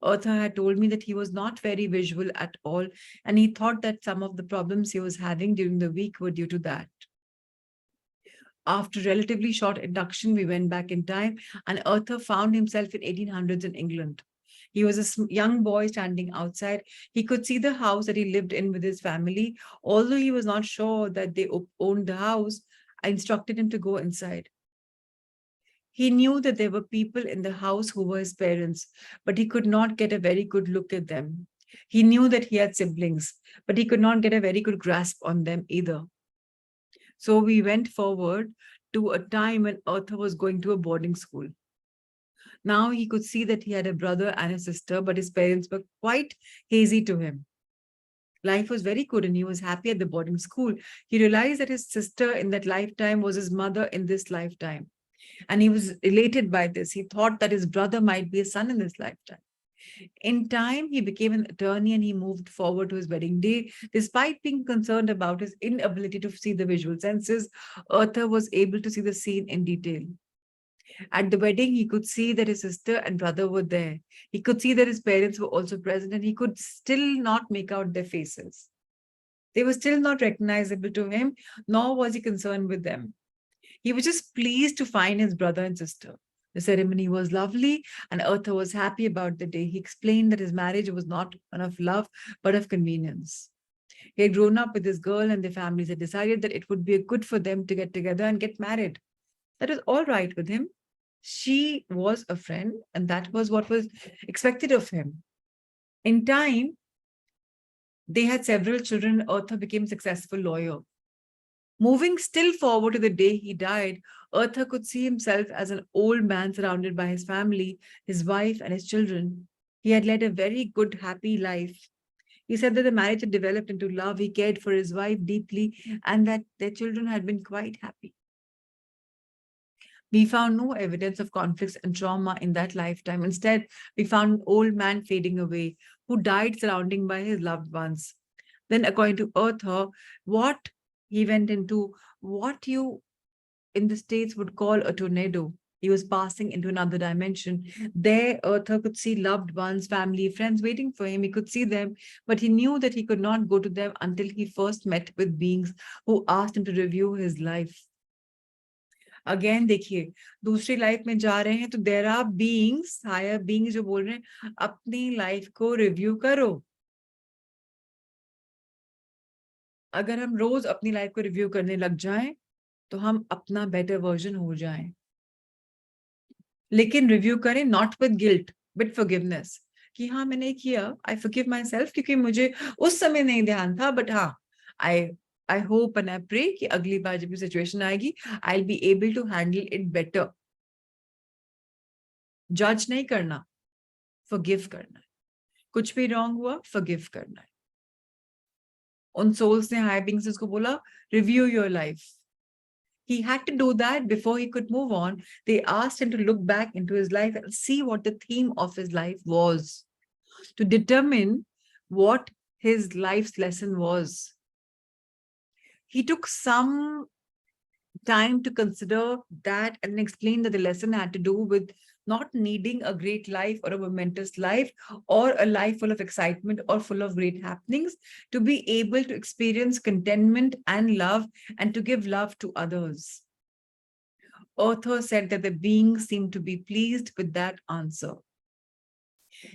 Arthur had told me that he was not very visual at all, and he thought that some of the problems he was having during the week were due to that. After relatively short induction, we went back in time, and Arthur found himself in 1800s in England. He was a young boy standing outside. He could see the house that he lived in with his family. Although he was not sure that they owned the house, I instructed him to go inside. He knew that there were people in the house who were his parents, but he could not get a very good look at them. He knew that he had siblings, but he could not get a very good grasp on them either. So we went forward to a time when Arthur was going to a boarding school. Now he could see that he had a brother and a sister, but his parents were quite hazy to him. Life was very good and he was happy at the boarding school. He realized that his sister in that lifetime was his mother in this lifetime. And he was elated by this. He thought that his brother might be a son in this lifetime. In time, he became an attorney and he moved forward to his wedding day. Despite being concerned about his inability to see the visual senses, Arthur was able to see the scene in detail. At the wedding, he could see that his sister and brother were there. He could see that his parents were also present, and he could still not make out their faces. They were still not recognizable to him, nor was he concerned with them. He was just pleased to find his brother and sister. The ceremony was lovely, and Arthur was happy about the day. He explained that his marriage was not one of love, but of convenience. He had grown up with this girl, and their families had decided that it would be good for them to get together and get married. That was all right with him. She was a friend, and that was what was expected of him. In time, they had several children. Arthur became a successful lawyer. Moving still forward to the day he died, Arthur could see himself as an old man surrounded by his family, his wife, and his children. He had led a very good, happy life. He said that the marriage had developed into love. He cared for his wife deeply, and that their children had been quite happy. We found no evidence of conflicts and trauma in that lifetime. Instead, we found an old man fading away who died surrounded by his loved ones. Then, according to Arthur, what he went into, what you in the States would call a tornado. He was passing into another dimension. There, Arthur could see loved ones, family, friends waiting for him. He could see them, but he knew that he could not go to them until he first met with beings who asked him to review his life. Again देखिए दूसरी life में जा रहे हैं तो there are beings higher beings जो बोल रहे हैं अपनी लाइफ को रिव्यू करो. अगर हम रोज अपनी लाइफ को रिव्यू करने लग जाएं तो हम अपना बेटर वर्जन हो जाएं. लेकिन रिव्यू करें not with guilt but forgiveness कि हाँ मैंने किया. आई फॉरगिव माई सेल्फ क्योंकि मुझे उस समय नहीं ध्यान था. बट हाँ I I hope and I pray कि अगली बार जब भी सिचुएशन आएगी I will be able to handle it better. जज नहीं करना, फॉरगिव करना है. कुछ भी रॉन्ग हुआ फॉरगिव करना है. उन सोल्स ने हायर बीइंग्स उसको बोला review your life. He had to do that before he could move on. They asked him to look back into his life and see what the theme of his life was, to determine what his life's lesson was. He took some time to consider that and explain that the lesson had to do with not needing a great life or a momentous life or a life full of excitement or full of great happenings to be able to experience contentment and love and to give love to others. Arthur said that the being seemed to be pleased with that answer.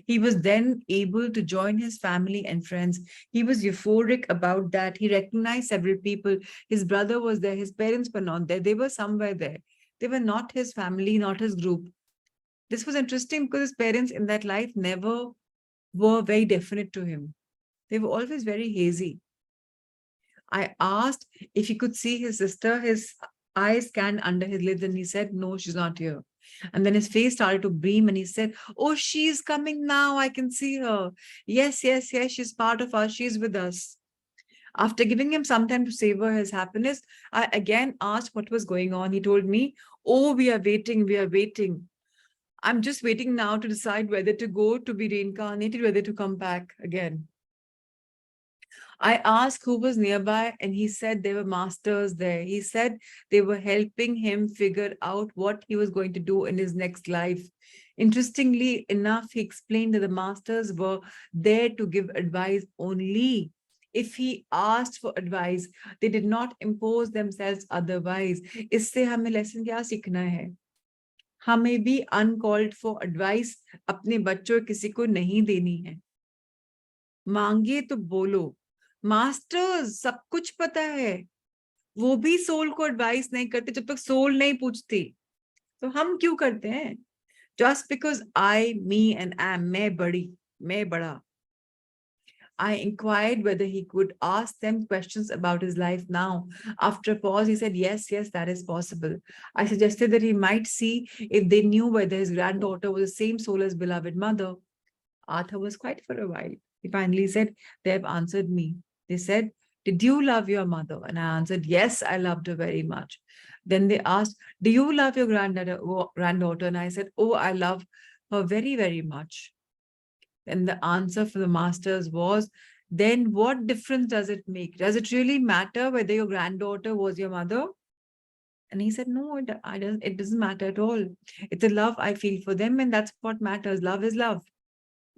He was then able to join his family and friends. He was euphoric about that. He recognized several people. His brother was there. His parents were not there. They were somewhere there. They were not his family, not his group. This was interesting because his parents in that life never were very definite to him. They were always very hazy. I asked if he could see his sister. His eyes scanned under his lids and he said, no, she's not here. And then his face started to beam and he said, oh, she's coming now. I can see her. Yes, yes, yes. She's part of us. She's with us. After giving him some time to savor his happiness, I again asked what was going on. He told me, oh, we are waiting. We are waiting. I'm just waiting now to decide whether to go to be reincarnated, whether to come back again. I asked who was nearby and he said there were masters there. He said they were helping him figure out what he was going to do in his next life. Interestingly enough, he explained that the masters were there to give advice only. If he asked for advice, they did not impose themselves otherwise. इससे हमें lesson क्या सीखना है? हमें भी uncalled for advice अपने बच्चों किसी को नहीं देनी है. मांगे तो बोलो. मास्टर्स सब कुछ पता है. वो भी सोल को एडवाइस नहीं करते जब तक सोल नहीं पूछती. तो हम क्यों करते हैं? Just because I, me and am, मैं बड़ी, मैं बड़ा. I inquired whether he could ask them questions about his life now. After a pause, he said, yes, yes, that is possible. I suggested that he might see if they knew whether his granddaughter was the same soul as beloved mother. Arthur was quiet for a while. He finally said, they have answered me. They said, did you love your mother? And I answered, yes, I loved her very much. Then they asked, do you love your granddaughter? And I said, oh, I love her very, very much. And the answer from the masters was, then what difference does it make? Does it really matter whether your granddaughter was your mother? And he said, no, it doesn't matter at all. It's a love I feel for them, and that's what matters. Love is love.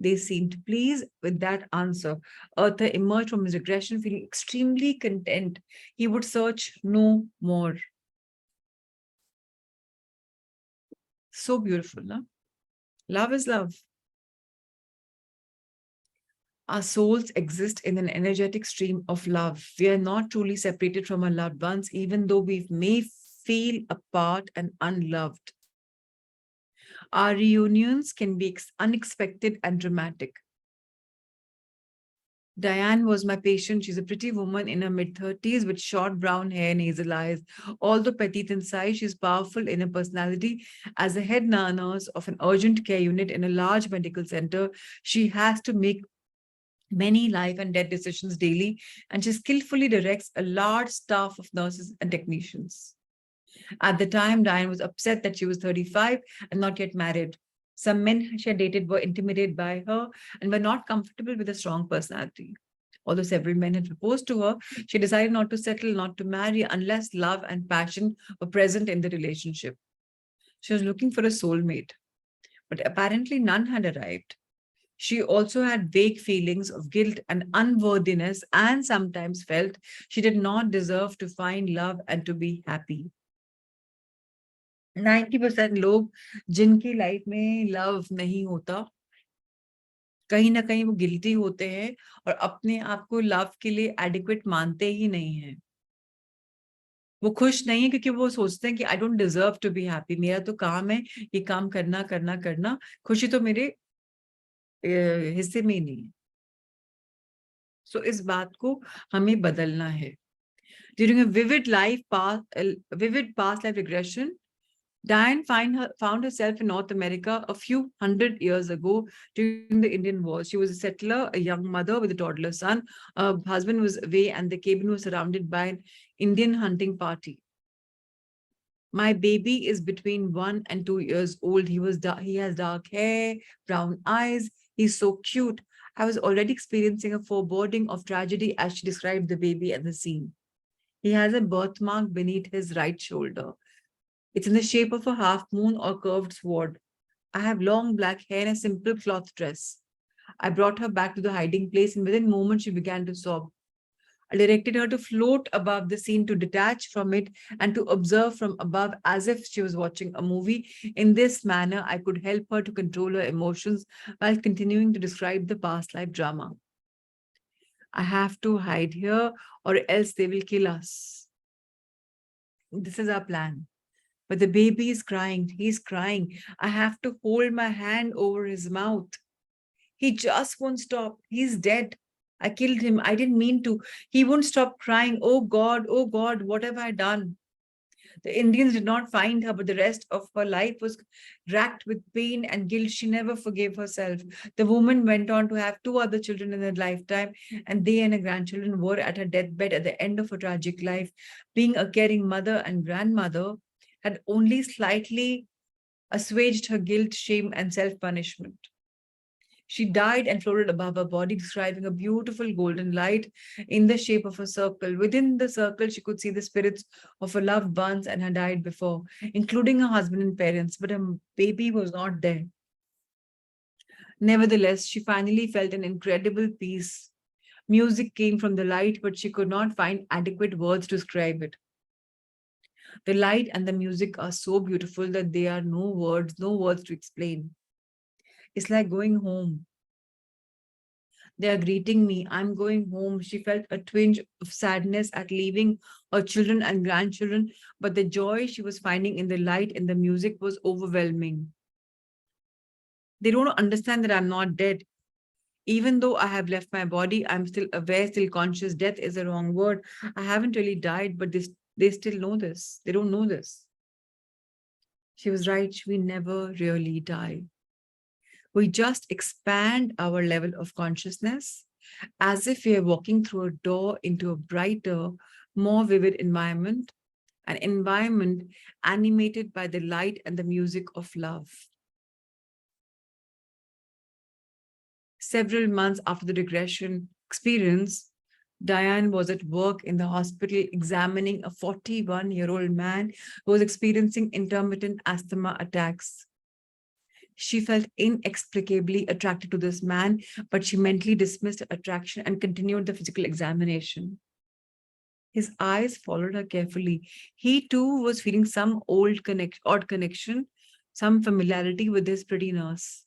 They seemed pleased with that answer. Arthur emerged from his regression feeling extremely content. He would search no more. So beautiful, no? Love is love. Our souls exist in an energetic stream of love. We are not truly separated from our loved ones, even though we may feel apart and unloved. Our reunions can be unexpected and dramatic. Diane was my patient. She's a pretty woman in her mid-30s with short brown hair and hazel eyes. Although petite in size, she's powerful in her personality. As a head nurse of an urgent care unit in a large medical center, she has to make many life and death decisions daily, and she skillfully directs a large staff of nurses and technicians. At the time, Diane was upset that she was 35 and not yet married. Some men she had dated were intimidated by her and were not comfortable with a strong personality. Although several men had proposed to her, she decided not to settle, not to marry unless love and passion were present in the relationship. She was looking for a soulmate, but apparently none had arrived. She also had vague feelings of guilt and unworthiness, and sometimes felt she did not deserve to find love and to be happy. 90% लोग जिनकी life में love नहीं होता, कहीं ना कहीं वो guilty होते हैं और अपने आप को लव के लिए एडिक्वेट मानते ही नहीं हैं। वो खुश नहीं है क्योंकि वो सोचते हैं कि I don't deserve to be happy, मेरा तो काम है ये काम करना करना करना, खुशी तो मेरे हिस्से में ही नहीं है। सो इस बात को हमें बदलना है। During a vivid past life regression, Diane found herself in North America a few hundred years ago during the Indian War. She was a settler, a young mother with a toddler son. Her husband was away and the cabin was surrounded by an Indian hunting party. My baby is between 1 and 2 years old. He has dark hair, brown eyes. He's so cute. I was already experiencing a foreboding of tragedy as she described the baby and the scene. He has a birthmark beneath his right shoulder. It's in the shape of a half moon or curved sword. I have long black hair and a simple cloth dress. I brought her back to the hiding place, and within moments she began to sob. I directed her to float above the scene, to detach from it, and to observe from above as if she was watching a movie. In this manner, I could help her to control her emotions while continuing to describe the past life drama. I have to hide here or else they will kill us. This is our plan. But the baby is crying. He's crying. I have to hold my hand over his mouth. He just won't stop. He's dead. I killed him. I didn't mean to. He won't stop crying. Oh God, what have I done? The Indians did not find her, but the rest of her life was racked with pain and guilt. She never forgave herself. The woman went on to have 2 other children in her lifetime, and they and her grandchildren were at her deathbed at the end of her tragic life. Being a caring mother and grandmother had only slightly assuaged her guilt, shame, and self-punishment. She died and floated above her body, describing a beautiful golden light in the shape of a circle. Within the circle, she could see the spirits of her loved ones and had died before, including her husband and parents, but her baby was not there. Nevertheless, she finally felt an incredible peace. Music came from the light, but she could not find adequate words to describe it. The light and the music are so beautiful that there are no words to explain. It's like going home. They are greeting me. I'm going home. She felt a twinge of sadness at leaving her children and grandchildren, but the joy she was finding in the light and the music was overwhelming. They don't understand that I'm not dead. Even though I have left my body, I'm still aware, still conscious. Death is a wrong word. I haven't really died, but they still know this. They don't know this. She was right. We never really die. We just expand our level of consciousness as if we are walking through a door into a brighter, more vivid environment, an environment animated by the light and the music of love. Several months after the regression experience, Diane was at work in the hospital examining a 41-year-old man who was experiencing intermittent asthma attacks. She felt inexplicably attracted to this man, but she mentally dismissed the attraction and continued the physical examination. His eyes followed her carefully. He too was feeling some odd connection, some familiarity with this pretty nurse.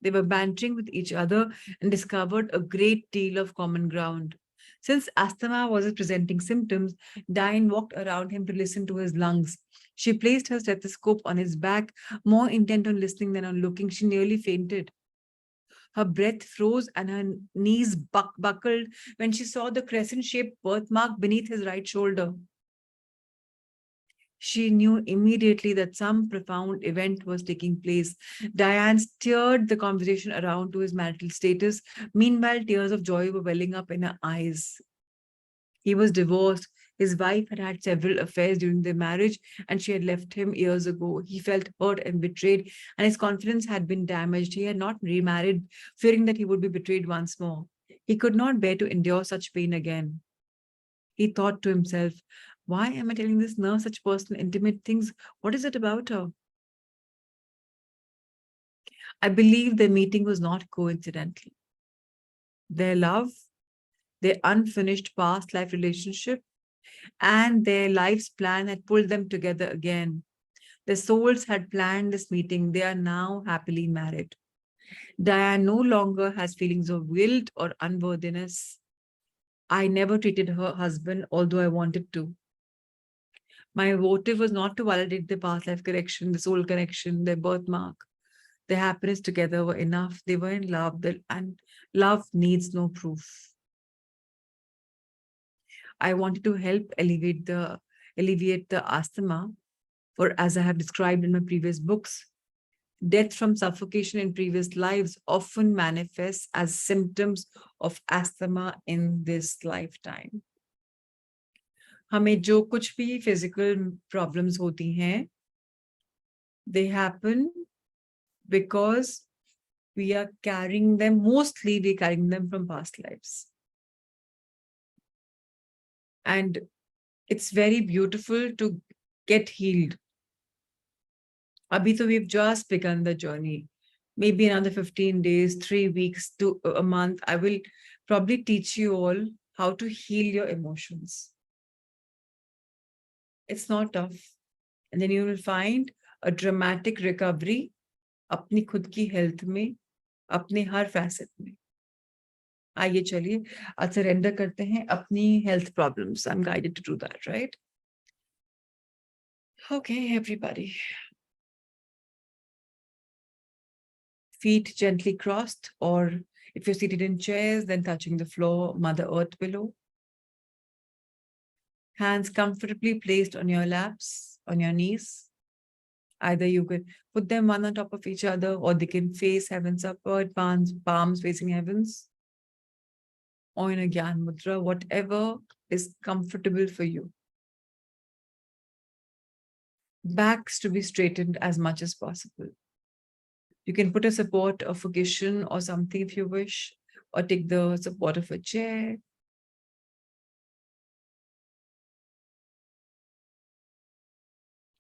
They were bantering with each other and discovered a great deal of common ground. Since asthma was presenting symptoms, Diane walked around him to listen to his lungs. She placed her stethoscope on his back, more intent on listening than on looking. She nearly fainted. Her breath froze and her knees buckled when she saw the crescent-shaped birthmark beneath his right shoulder. She knew immediately that some profound event was taking place. Diane steered the conversation around to his marital status. Meanwhile, tears of joy were welling up in her eyes. He was divorced. His wife had had several affairs during their marriage, and she had left him years ago. He felt hurt and betrayed, and his confidence had been damaged. He had not remarried, fearing that he would be betrayed once more. He could not bear to endure such pain again. He thought to himself, why am I telling this nurse such personal, intimate things? What is it about her? I believe their meeting was not coincidental. Their love, their unfinished past life relationship, and their life's plan had pulled them together again. Their souls had planned this meeting. They are now happily married. Diane no longer has feelings of guilt or unworthiness. I never treated her husband, although I wanted to. My motive was not to validate their past life connection, the soul connection, their birthmark. Their happiness together were enough. They were in love, and love needs no proof. I wanted to help alleviate the asthma, for as I have described in my previous books, death from suffocation in previous lives often manifests as symptoms of asthma in this lifetime. हमें जो कुछ भी physical problems होती हैं, they happen because we are carrying them, mostly we're carrying them from past lives. And it's very beautiful to get healed. Abhi to we've just begun the journey. Maybe another 15 days, 3 weeks to a month, I will probably teach you all how to heal your emotions. It's not tough. And then you will find a dramatic recovery अपनी खुद की health में, अपने हर facet में. आइए चलिए आज surrender करते हैं अपनी health problems. I'm guided to do that, right? Okay, everybody. Feet gently crossed, or if you're seated in chairs, then touching the floor, Mother Earth below. Hands comfortably placed on your laps, on your knees. Either you could put them one on top of each other, or they can face heavens upward, palms facing heavens, or in a Gyan Mudra, whatever is comfortable for you. Backs to be straightened as much as possible. You can put a support of a cushion or something if you wish, or take the support of a chair.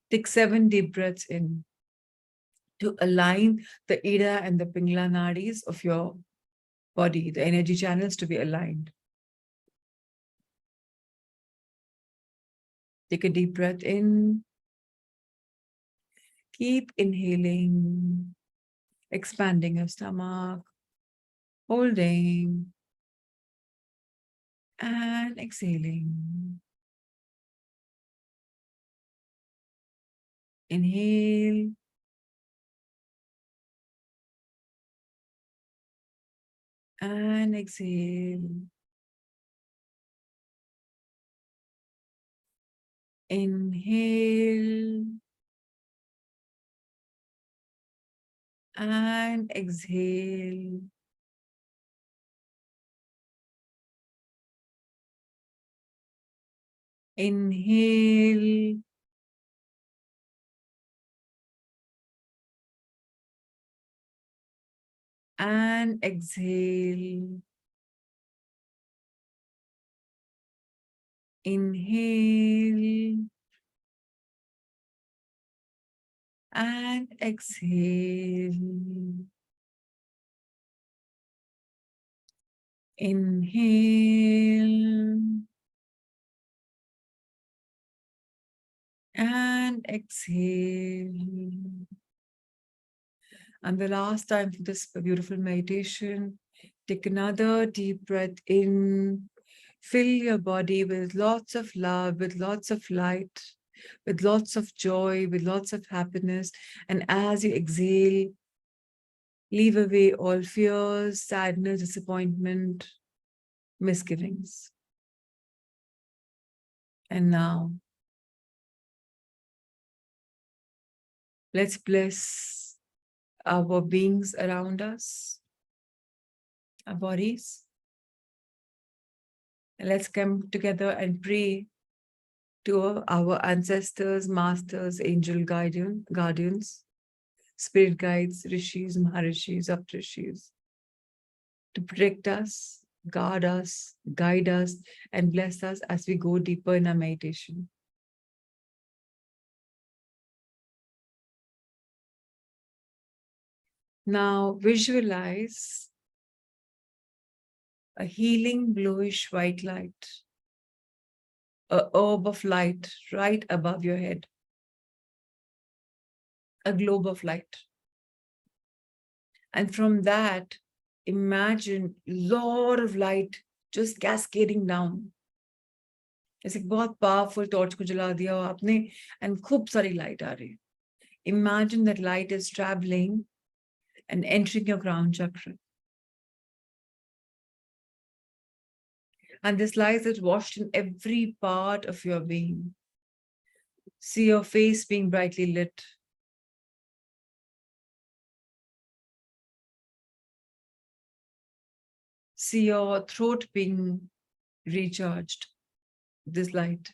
Take 7 deep breaths in to align the Ida and the Pingla nadis of your body, the energy channels to be aligned. Take a deep breath in. Keep inhaling, expanding your stomach, holding, and exhaling. Inhale. And exhale. Inhale. And exhale. Inhale. And exhale. Inhale. And exhale. Inhale. And exhale. And the last time for this beautiful meditation, take another deep breath in. Fill your body with lots of love, with lots of light, with lots of joy, with lots of happiness. And as you exhale, leave away all fears, sadness, disappointment, misgivings. And now, let's bless our beings around us, our bodies. And let's come together and pray to our ancestors, masters, angel guardians, spirit guides, rishis, maharishis, aptarishis, to protect us, guide us, and bless us as we go deeper in our meditation. Now visualize a healing bluish white light, a orb of light right above your head, a globe of light. And from that, imagine lot of light just cascading down. जैसे बहुत powerful torch को जला दिया हो आपने and खूब सारी light आ रही है. Imagine that light is traveling and entering your crown chakra. And this light is washed in every part of your being. See your face being brightly lit. See your throat being recharged. This light.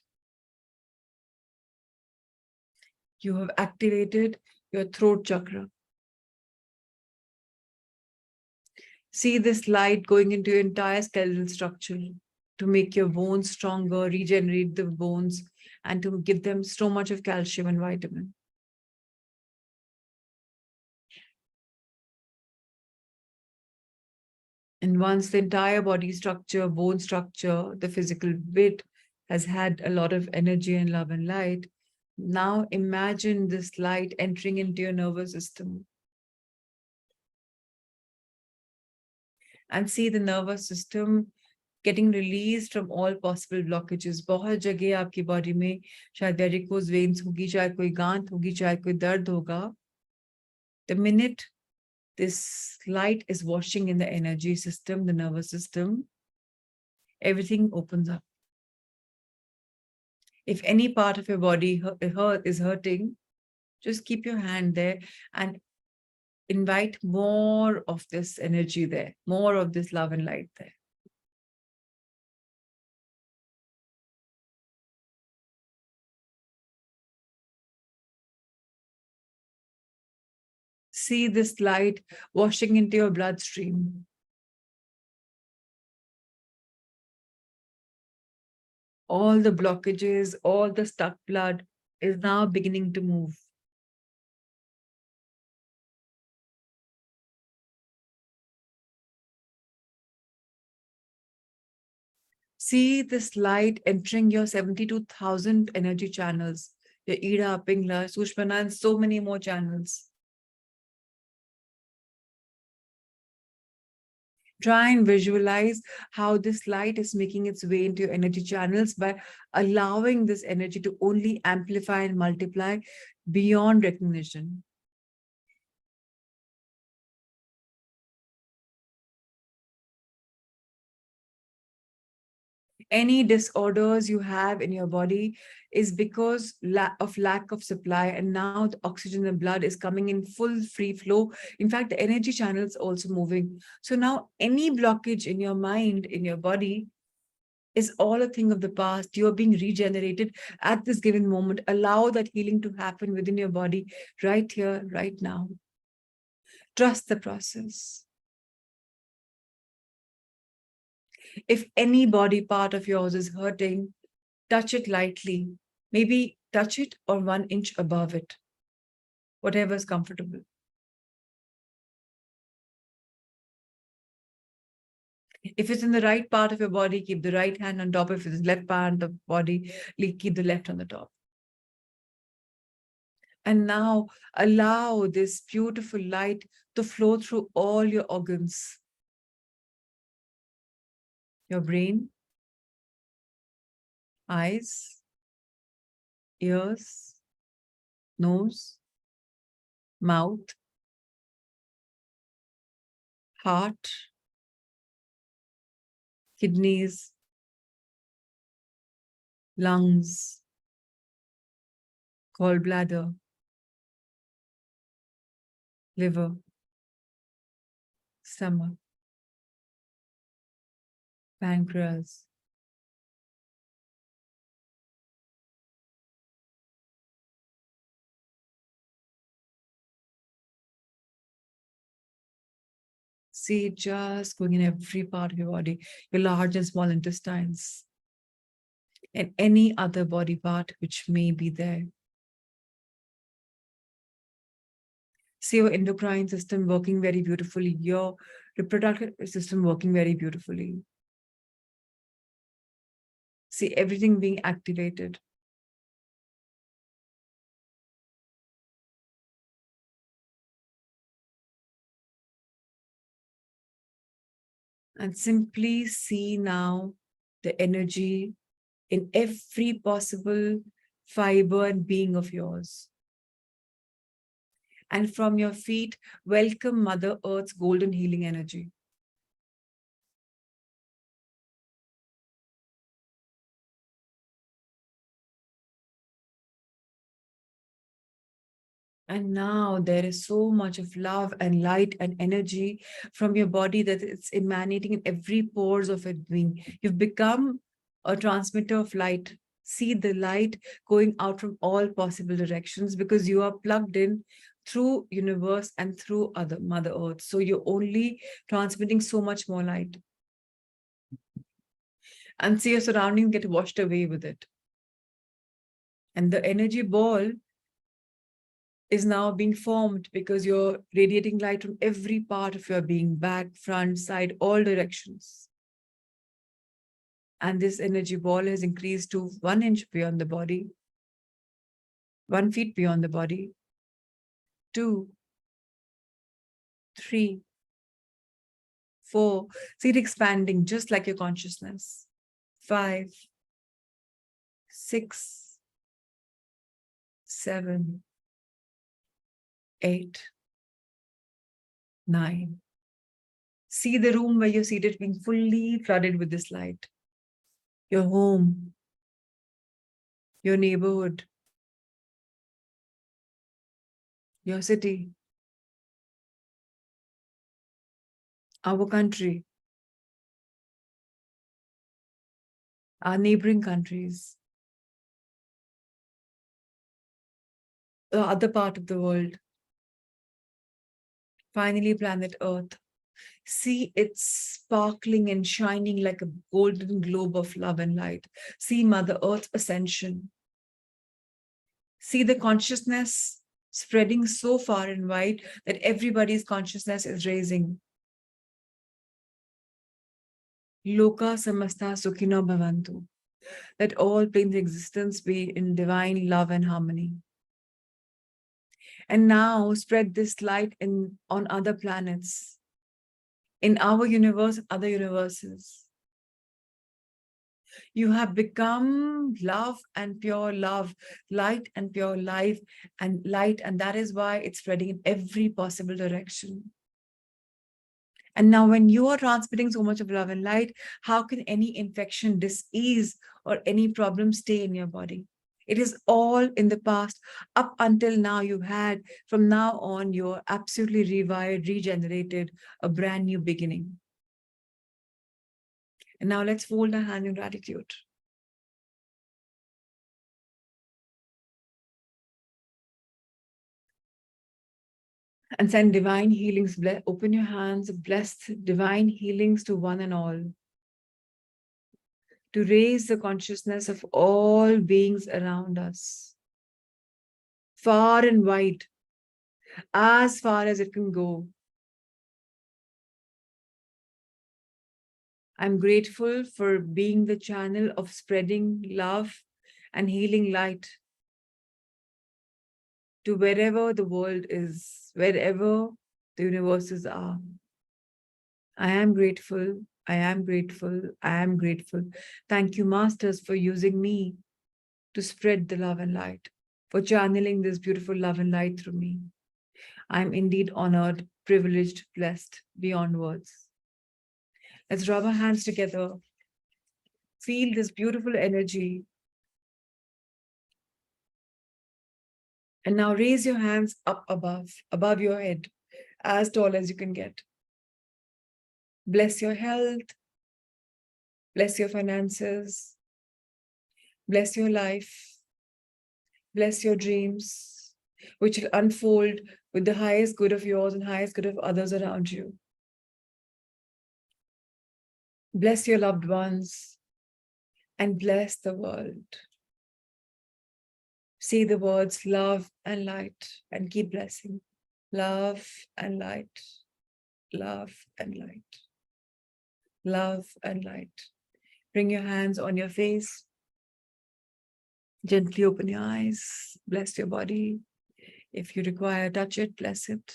You have activated your throat chakra. See this light going into your entire skeletal structure to make your bones stronger, regenerate the bones, and to give them so much of calcium and vitamin. And once the entire body structure, bone structure, the physical bit has had a lot of energy and love and light, now imagine this light entering into your nervous system. And see the nervous system getting released from all possible blockages. बहुत जगह आपकी body में शायद varicose veins होगी, शायद कोई गांठ होगी, शायद कोई दर्द होगा. The minute this light is washing in the energy system, the nervous system, everything opens up. If any part of your body is hurting, just keep your hand there and invite more of this energy there, more of this love and light there. See this light washing into your bloodstream. All the blockages, all the stuck blood is now beginning to move. See this light entering your 72,000 energy channels, your Ida, Pingla, Sushmana, and so many more channels. Try and visualize how this light is making its way into your energy channels by allowing this energy to only amplify and multiply beyond recognition. Any disorders you have in your body is because of lack of supply, and now the oxygen in the blood is coming in full free flow. In fact, the energy channel is also moving. So now any blockage in your mind, in your body, is all a thing of the past. You're being regenerated at this given moment. Allow that healing to happen within your body right here, right now. Trust the process. If any body part of yours is hurting, touch it lightly. Maybe touch it or 1 inch above it, whatever is comfortable. If it's in the right part of your body, keep the right hand on top. If it's left part of the body, keep the left on the top. And now allow this beautiful light to flow through all your organs, your brain, eyes, ears, nose, mouth, heart, kidneys, lungs, gallbladder, liver, stomach, pancreas. See it just going in every part of your body, your large and small intestines, and any other body part which may be there. See your endocrine system working very beautifully, your reproductive system working very beautifully. See everything being activated. And simply see now the energy in every possible fiber and being of yours. And from your feet, welcome Mother Earth's golden healing energy. And now there is so much of love and light and energy from your body that it's emanating in every pores of it being. You've become a transmitter of light. See the light going out from all possible directions because you are plugged in through universe and through other Mother Earth. So you're only transmitting so much more light. And see your surroundings get washed away with it. And the energy ball is now being formed because you're radiating light from every part of your being, back, front, side, all directions. And this energy ball has increased to 1 inch beyond the body, 1 feet beyond the body, 2, 3, 4. See it expanding just like your consciousness. 5, 6, 7, 8, 9. See the room where you're seated being fully flooded with this light. Your home, your neighborhood, your city, our country, our neighboring countries, the other part of the world, finally planet Earth. See it sparkling and shining like a golden globe of love and light. See Mother Earth's ascension. See the consciousness spreading so far and wide that everybody's consciousness is raising. Loka samasta sukhino bhavantu. That all planes of existence be in divine love and harmony. And now spread this light on other planets, in our universe, other universes. You have become love and pure love, light and pure life and light. And that is why it's spreading in every possible direction. And now when you are transmitting so much of love and light, how can any infection, disease, or any problem stay in your body? It is all in the past. Up until now, you've had, from now on, you're absolutely rewired, regenerated, a brand new beginning. And now let's fold our hand in gratitude. And send divine healings. Open your hands, blessed divine healings to one and all. To raise the consciousness of all beings around us. Far and wide, as far as it can go. I'm grateful for being the channel of spreading love and healing light. to wherever the world is, wherever the universes are. I am grateful. I am grateful. I am grateful. Thank you, Masters, for using me to spread the love and light, for channeling this beautiful love and light through me. I'm indeed honored, privileged, blessed beyond words. Let's rub our hands together. Feel this beautiful energy. And now raise your hands up above your head, as tall as you can get. Bless your health. Bless your finances. Bless your life. Bless your dreams, which will unfold with the highest good of yours and highest good of others around you. Bless your loved ones and bless the world. Say the words love and light and keep blessing. Love and light. Love and light. Love and light. Bring your hands on your face. Gently open your eyes. Bless your body. If you require, touch it, bless it.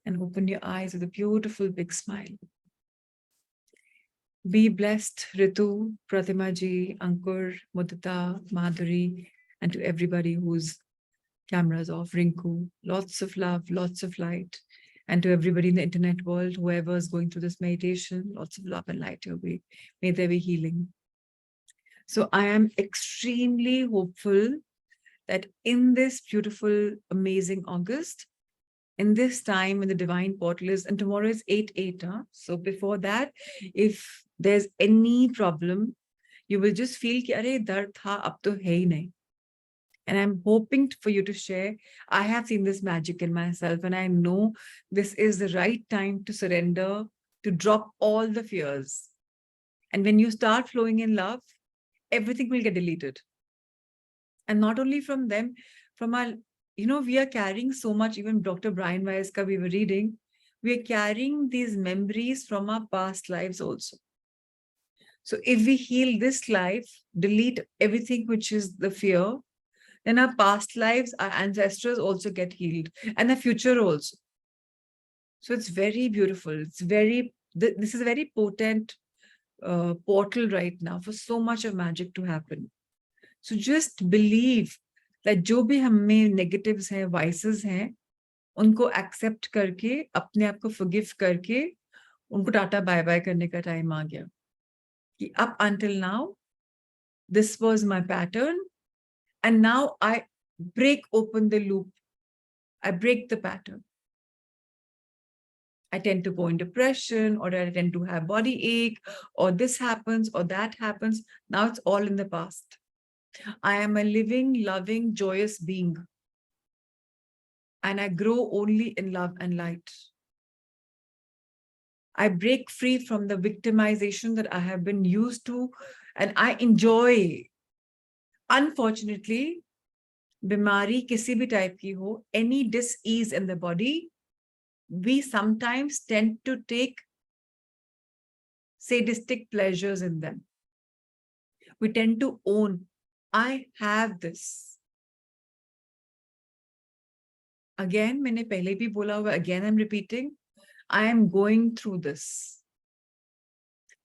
And open your eyes with a beautiful big smile. Be blessed, Ritu, Pratima ji, Ankur, Mudita, Madhuri, and to everybody whose camera's off, Rinku. Lots of love, lots of light. And to everybody in the internet world, whoever is going through this meditation, lots of love and light your way. May there be healing. So I am extremely hopeful that in this beautiful, amazing August, in this time when the divine portal is, and tomorrow is 8/8, huh? So before that, if there's any problem, you will just feel ki, "Arey, dard tha, ab to hai hi nahi." And I'm hoping for you to share. I have seen this magic in myself, and I know this is the right time to surrender, to drop all the fears. And when you start flowing in love, everything will get deleted. And not only from them, from our, we are carrying so much, even Dr. Brian Weiss, we were reading, we are carrying these memories from our past lives also. So if we heal this life, delete everything which is the fear, then our past lives, our ancestors also get healed, and the future also. So it's very beautiful. This is a very potent portal right now for so much of magic to happen. So just believe that जो भी हमें negatives हैं, vices हैं, उनको accept करके, अपने आप को forgive करके, उनको टाटा bye bye करने का time आ गया. कि up until now, this was my pattern, and now I break open the loop. I break the pattern. I tend to go in depression, or I tend to have body ache, or this happens, or that happens. Now it's all in the past. I am a living, loving, joyous being. And I grow only in love and light. I break free from the victimization that I have been used to, and I enjoy. Unfortunately, bimari kisi bhi type ki ho, any dis-ease in the body, we sometimes tend to take sadistic pleasures in them. We tend to own, I have this. Again, मैंने पहले भी बोला हुआ, again I'm repeating, I am going through this.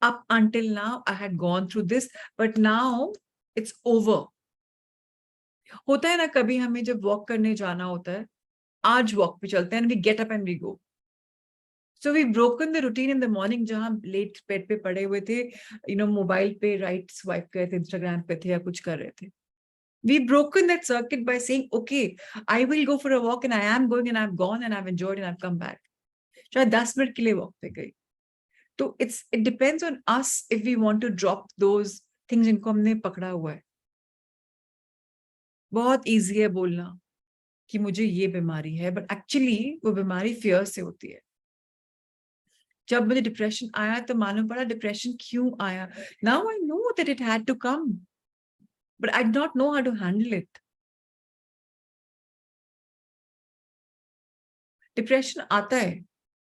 Up until now, I had gone through this, but now it's over. होता है ना, कभी हमें जब walk करने जाना होता है, आज walk पे चलते हैं, and we get up and we go. So we've broken the routine in the morning, जहाँ late bed पे पड़े हुए थे, mobile पे right swipe कर रहे थे, Instagram पे थे या कुछ कर रहे थे. We've broken that circuit by saying, okay, I will go for a walk, and I am going, and I've gone, and I've enjoyed, and I've come back. शायद 10 मिनट के लिए walk पे गई. तो it depends on us if we want to drop those things जिनको हमने पकड़ा हुआ है. बहुत easy है बोलना कि मुझे ये बीमारी है, but actually वो बीमारी fear से होती है. जब मुझे डिप्रेशन आया तो मालूम पड़ा डिप्रेशन क्यों आया. Now I know that it had to come, but I did not know how to handle it. Depression आता है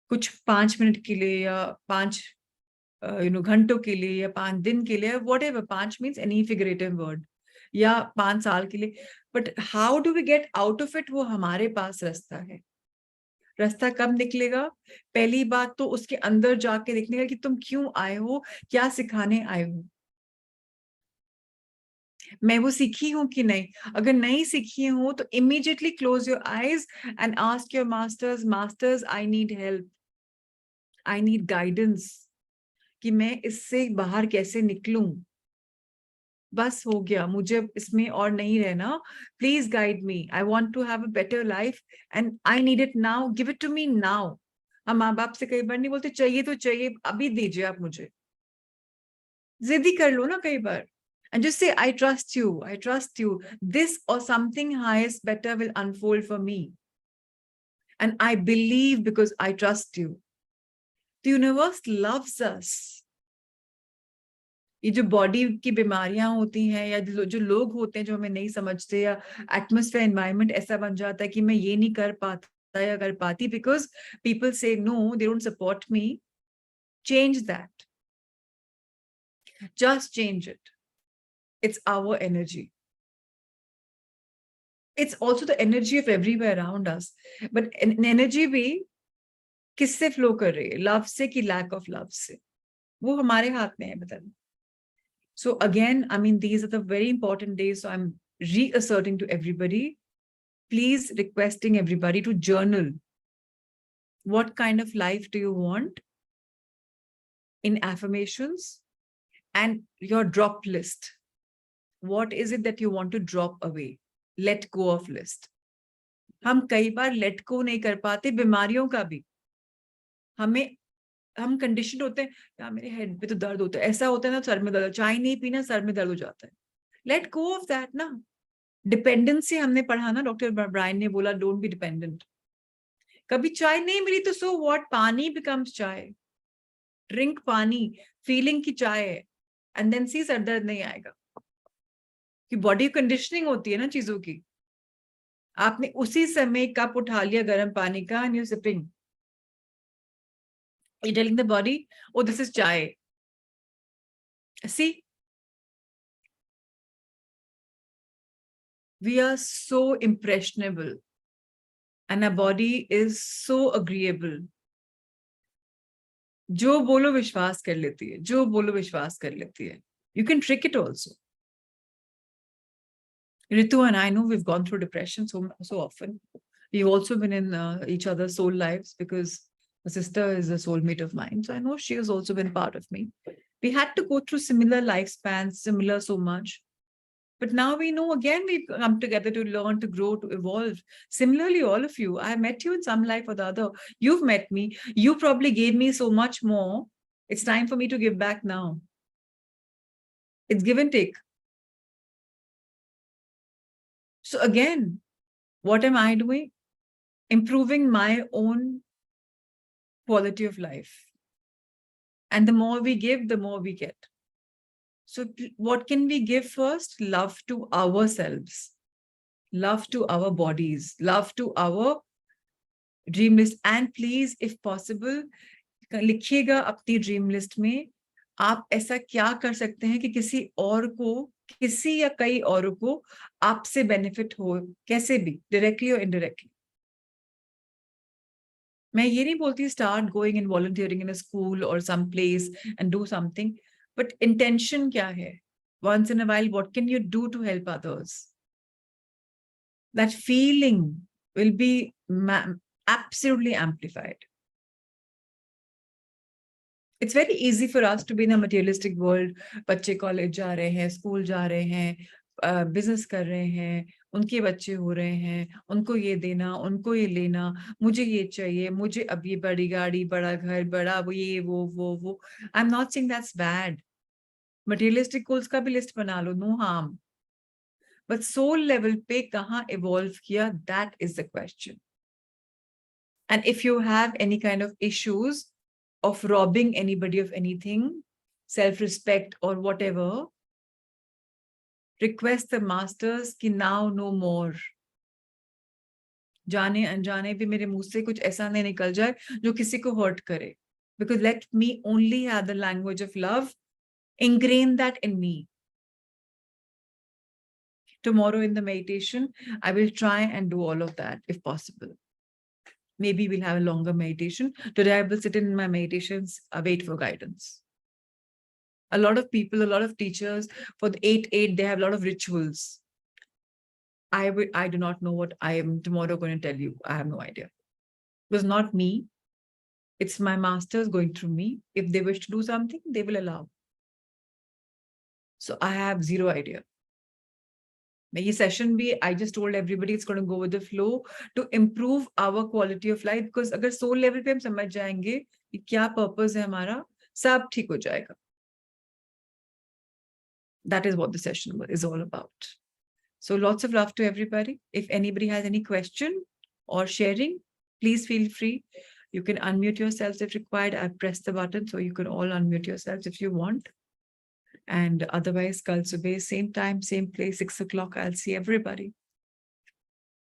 कुछ 5 मिनट के लिए या 5 घंटों के लिए या 5 दिन के लिए, whatever. 5 means any figurative word. या 5 साल के लिए, but how do we get out of it, वो हमारे पास रास्ता है। रास्ता कब निकलेगा? पहली बात तो उसके अंदर जाके देखने का कि तुम क्यों आए हो, क्या सिखाने आए हो, मैं वो सीखी हूं कि नहीं। अगर नहीं सीखी हूं तो immediately close your eyes and ask your masters, masters I need help, I need guidance, कि मैं इससे बाहर कैसे निकलूं। बस हो गया, मुझे अब इसमें और नहीं रहना, please guide me, I want to have a better life and I need it now, give it to me now. हम माँ बाप से कई बार नहीं बोलते चाहिए तो चाहिए, अभी दीजिए आप मुझे। जिद्दी कर लो ना कई बार, and just say I trust you, this or something highest better will unfold for me, and I believe because I trust you. The universe loves us. ये जो बॉडी की बीमारियां होती हैं, या जो लोग होते हैं जो हमें नहीं समझते, या एटमोस्फेयर एनवायरनमेंट ऐसा बन जाता है कि मैं ये नहीं कर पाता या कर पाती, because people say no, they don't support me, change that, just change it, it's our energy, it's also the energy of everywhere around us, but energy भी किससे फ्लो कर रही है, लव से कि लैक ऑफ लव से, वो हमारे हाथ में है बताना। So again, I mean, these are the very important days, so I'm reasserting to everybody, please requesting everybody to journal, what kind of life do you want in affirmations, and your drop list, what is it that you want to drop away, let go of list। हम कई बार let go नहीं कर पाते बीमारियों का भी, हम condition होते हैं, यार मेरे हेड पे तो दर्द होता है, ऐसा होता है ना, सर में दर्द, चाय नहीं पीना सर में दर्द हो जाता है, लेट गो ऑफ दैट ना। डिपेंडेंसी हमने पढ़ा ना, डॉक्टर ब्रायन ने बोला डोंट बी डिपेंडेंट। कभी चाय नहीं मिली तो सो व्हाट, पानी बिकम्स चाय, ड्रिंक पानी, फीलिंग की चाय है, एंड देन सी सर दर्द नहीं आएगा, कि बॉडी कंडीशनिंग होती है ना चीजों की। आपने उसी समय कप उठा लिया गर्म पानी का and you sipping, you're telling the body, oh this is chai, see, we are so impressionable and our body is so agreeable, जो बोलो विश्वास कर लेती है, जो बोलो विश्वास कर लेती है। You can trick it also. Ritu and I know we've gone through depression so often. We've also been in each other's soul lives, because my sister is a soulmate of mine, so I know she has also been part of me. We had to go through similar lifespans, similar so much. But now we know, again, we've come together to learn, to grow, to evolve. Similarly, all of you, I met you in some life or the other. You've met me. You probably gave me so much more. It's time for me to give back now. It's give and take. So again, what am I doing? Improving my own quality of life. And the more we give, the more we get. So what can we give first? Love to ourselves, love to our bodies, love to our dream list. And please if possible लिखिएगा अपनी dream list में, आप ऐसा क्या कर सकते हैं कि किसी और को, किसी या कई औरों को आपसे बेनिफिट हो, कैसे भी, डायरेक्टली और इनडायरेक्टली। मैं ये नहीं बोलती start going in volunteering in a school और some place and do something, but intention क्या है? once in a while, what can you do to help others? That feeling will be absolutely amplified. It's very easy for us to be in a materialistic world. बच्चे college जा रहे हैं, school जा रहे हैं, business कर रहे हैं, उनके बच्चे हो रहे हैं, उनको ये देना, उनको ये लेना, मुझे ये चाहिए, मुझे अब ये बड़ी गाड़ी, बड़ा घर, बड़ा वो, ये वो। I am not saying that's bad, materialistic goals का भी लिस्ट बना लो, no harm, but soul level पे कहाँ इवॉल्व किया, that is the question. And if you have any kind of issues of robbing anybody of anything, self-respect or whatever, request the masters कि now no more. जाने अनजाने भी मेरे मुंह से कुछ ऐसा नहीं निकल जाए जो किसी को हर्ट करे, because let me only have the language of love, ingrain that in me. tomorrow in the meditation, I will try and do all of that if possible. Maybe we'll have a longer meditation. Today I will sit in my meditations, wait for guidance. A lot of people, a lot of teachers for the 8-8, they have a lot of rituals. I do not know what I am tomorrow going to tell you. I have no idea. It was not me. It's my masters going through me. If they wish to do something, they will allow. So I have zero idea. This session bhi, I just told everybody it's going to go with the flow to improve our quality of life. Because agar soul level pe hum samajh jayenge ki kya purpose hai hamara, sab theek ho jayega. That is what the session is all about. So lots of love to everybody. If anybody has any question or sharing, please feel free. You can unmute yourselves if required. I've pressed the button, so you can all unmute yourselves if you want. And otherwise, kal subah, same time, same place, 6 o'clock, I'll see everybody.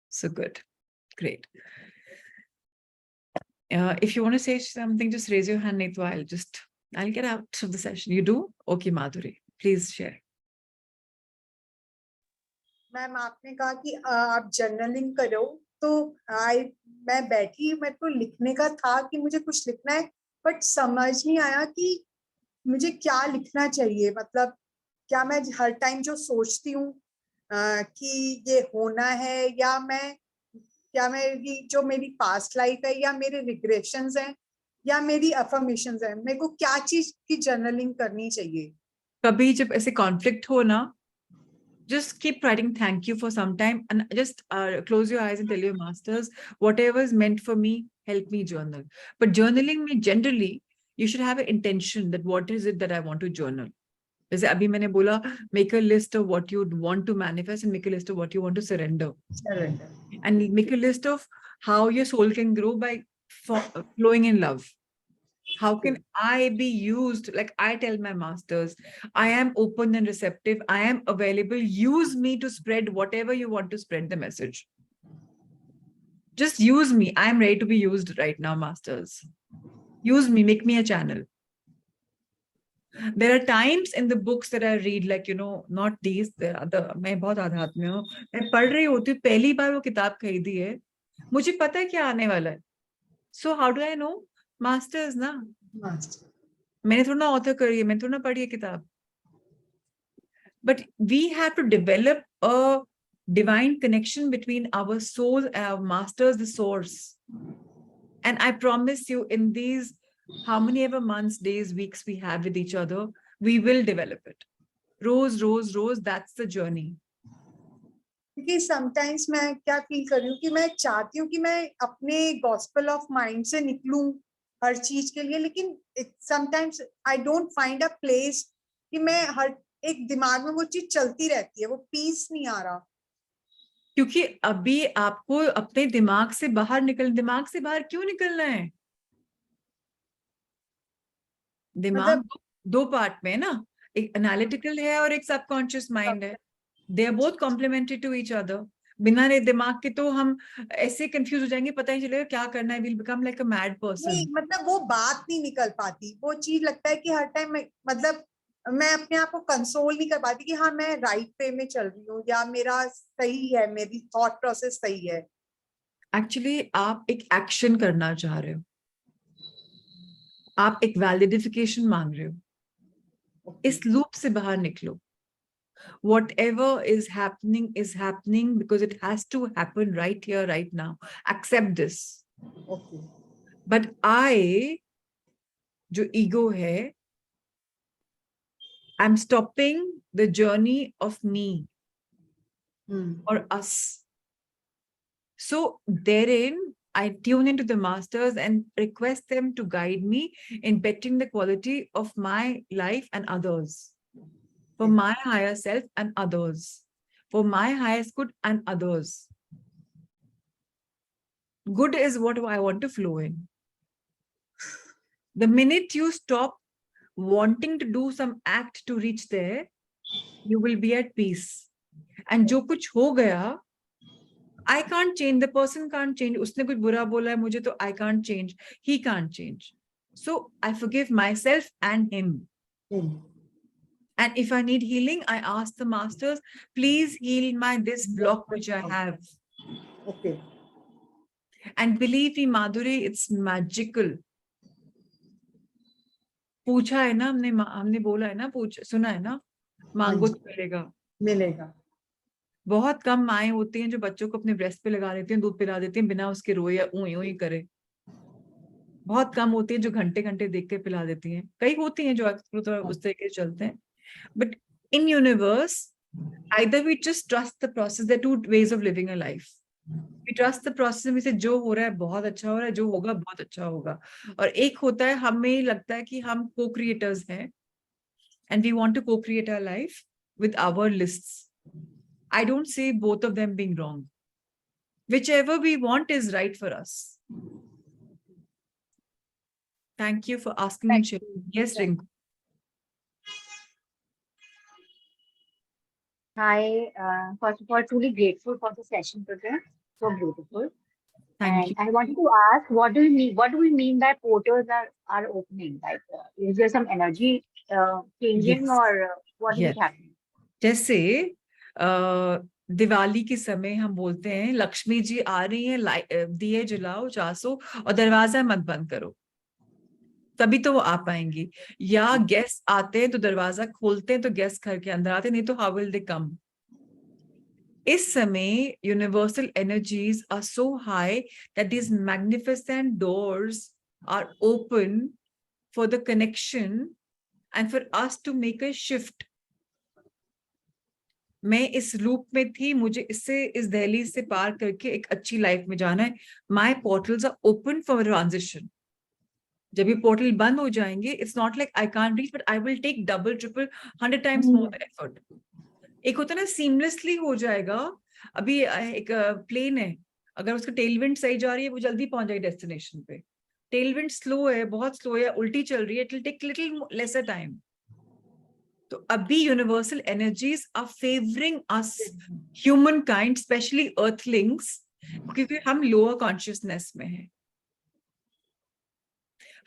So good. Great. If you want to say something, just raise your hand, Neetu. I'll get out of the session. You do? Okay, Madhuri, please share. Ma'am आपने कहा कि आप journaling करो, तो मैं बैठी, मेरे को लिखने का था कि मुझे कुछ लिखना है, बट समझ नहीं आया कि मुझे क्या लिखना चाहिए. मतलब क्या मैं हर टाइम जो सोचती हूँ कि ये होना है, या क्या मेरी जो मेरी पास्ट लाइफ है, या मेरे रिग्रेशंस हैं, या मेरी अफर्मेशंस हैं, मेरे को क्या चीज की जर्नलिंग करनी चाहिए. कभी जब ऐसे कॉन्फ्लिक्ट हो ना, just keep writing thank you for some time and just close your eyes and tell your masters, whatever is meant for me, help me journal. But journaling me generally, you should have an intention that what is it that I want to journal. जैसे अभी मैंने बोला, make a list of what you want to manifest and make a list of what you want to surrender. And make a list of how your soul can grow by flowing in love. How can I be used? Like I tell my masters, I am open and receptive. I am available. Use me to spread whatever you want to spread the message. Just use me. I am ready to be used right now, masters. Use me. Make me a channel. There are times in the books that I read, like, you know, not these, there are other, मैं बहुत आध्यात्म में हूँ, मैं पढ़ रही होती हूँ, पहली बार वो किताब खरीदी है, मुझे पता है क्या आने वाला है. So how do I know? Masters ना. मैंने थोड़ा ना author करी है, मैंने थोड़ा ना पढ़ी है किताब. But we have to develop a divine connection between our soul and our masters, the source. And I promise you, in these how many ever months, days, weeks we have with each other, we will develop it. Rose, rose, rose, that's the journey. क्योंकि sometimes मैं क्या feel कर रही हूँ कि मैं चाहती हूँ कि मैं अपने गॉस्पेल ऑफ माइंड से निकलूं हर चीज के लिए, लेकिन sometimes I don't find a place कि मैं हर एक दिमाग में वो चीज चलती रहती है, वो पीस नहीं आ रहा. क्योंकि अभी आपको अपने दिमाग से बाहर क्यों निकलना है? दिमाग दो पार्ट में है ना, एक एनालिटिकल है और एक सबकॉन्शियस माइंड है. They are both complementary to each other. बिना दिमाग के तो हम ऐसे कंफ्यूज हो जाएंगे, पता ही चलेगा क्या करना है. Will become like a mad person. मतलब वो बात नहीं निकल पाती, वो चीज लगता है कि हर टाइम मतलब मैं अपने आप को कंसोल नहीं कर पाती कि हाँ मैं राइट वे में चल रही हूँ या मेरा सही है, मेरी थॉट प्रोसेस सही है. एक्चुअली आप एक एक्शन करना चाह रहे हो, आप एक वैलिडिफिकेशन मांग रहे हो. इस लूप से बाहर निकलो. Whatever is happening because it has to happen right here, right now. Accept this. Okay. But I, जो ego है, I'm stopping the journey of me or us. So therein, I tune into the masters and request them to guide me in bettering the quality of my life and others. For my higher self and others. For my highest good and others. Good is what I want to flow in. The minute you stop wanting to do some act to reach there, you will be at peace. And जो कुछ हो गया, I can't change. The person can't change. उसने कुछ बुरा बोला है मुझे, तो I can't change. He can't change. So I forgive myself and him. And if I need healing, I ask the masters, please heal my this block which I have. Okay. And believe me, Madhuri, it's magical. पूछा है ना हमने, हमने बोला है ना, सुना है ना, मांगो तो मिलेगा. मिलेगा. बहुत कम माएँ होती हैं जो बच्चों को अपने ब्रेस्ट पे लगा देती हैं, दूध पिला देती हैं बिना उसके रोए या ऊई ऊई करे. बहुत कम होती है जो घंटे घंटे देख के पिला देती हैं. कई होती हैं जो उस तरीके से चलते हैं. But in universe, either we just trust the process. There are two ways of living a life. We trust the process में से जो हो रहा है बहुत अच्छा हो रहा है, जो होगा बहुत अच्छा होगा. और एक होता है हमें लगता है कि हम co-creators हैं and we want to co-create our life with our lists. I don't say both of them being wrong. Whichever we want is right for us. Thank you for asking and sharing. Yes, Rinku. Hi, first of all, truly grateful for the session today. So beautiful. Thank you. And I wanted to ask, what do you mean? What do we mean by portals are opening? Like, is there some energy changing, Yes. or what is Yes. it happening? जैसे दिवाली के समय हम बोलते हैं लक्ष्मी जी आ रही हैं, दिए जलाओ चासो और दरवाजा मत बंद करो, तभी तो वो आ पाएंगी. या गेस्ट आते हैं तो दरवाजा खोलते हैं तो गेस्ट घर के अंदर आते हैं, नहीं तो हाउ विल दे कम. इस समय universal energies are so high that these magnificent doors are open for the connection and for us to make a shift. मैं इस लूप में थी, मुझे इससे इस दहलीज से पार करके एक अच्छी लाइफ में जाना है. My portals are open for transition. जब ये पोर्टल बंद हो जाएंगे, it's not like I can't reach, but I will take double triple 100 times more the effort. एक होता है ना सीमलेसली हो जाएगा. अभी एक प्लेन है, अगर उसका टेलविंड सही जा रही है वो जल्दी पहुंच जाएगी डेस्टिनेशन पे. टेलविंड स्लो है, बहुत स्लो है, उल्टी चल रही है, it will take little lesser time. तो अभी universal energies are favouring us humankind, especially earthlings, क्योंकि हम लोअर कॉन्शियसनेस में हैं.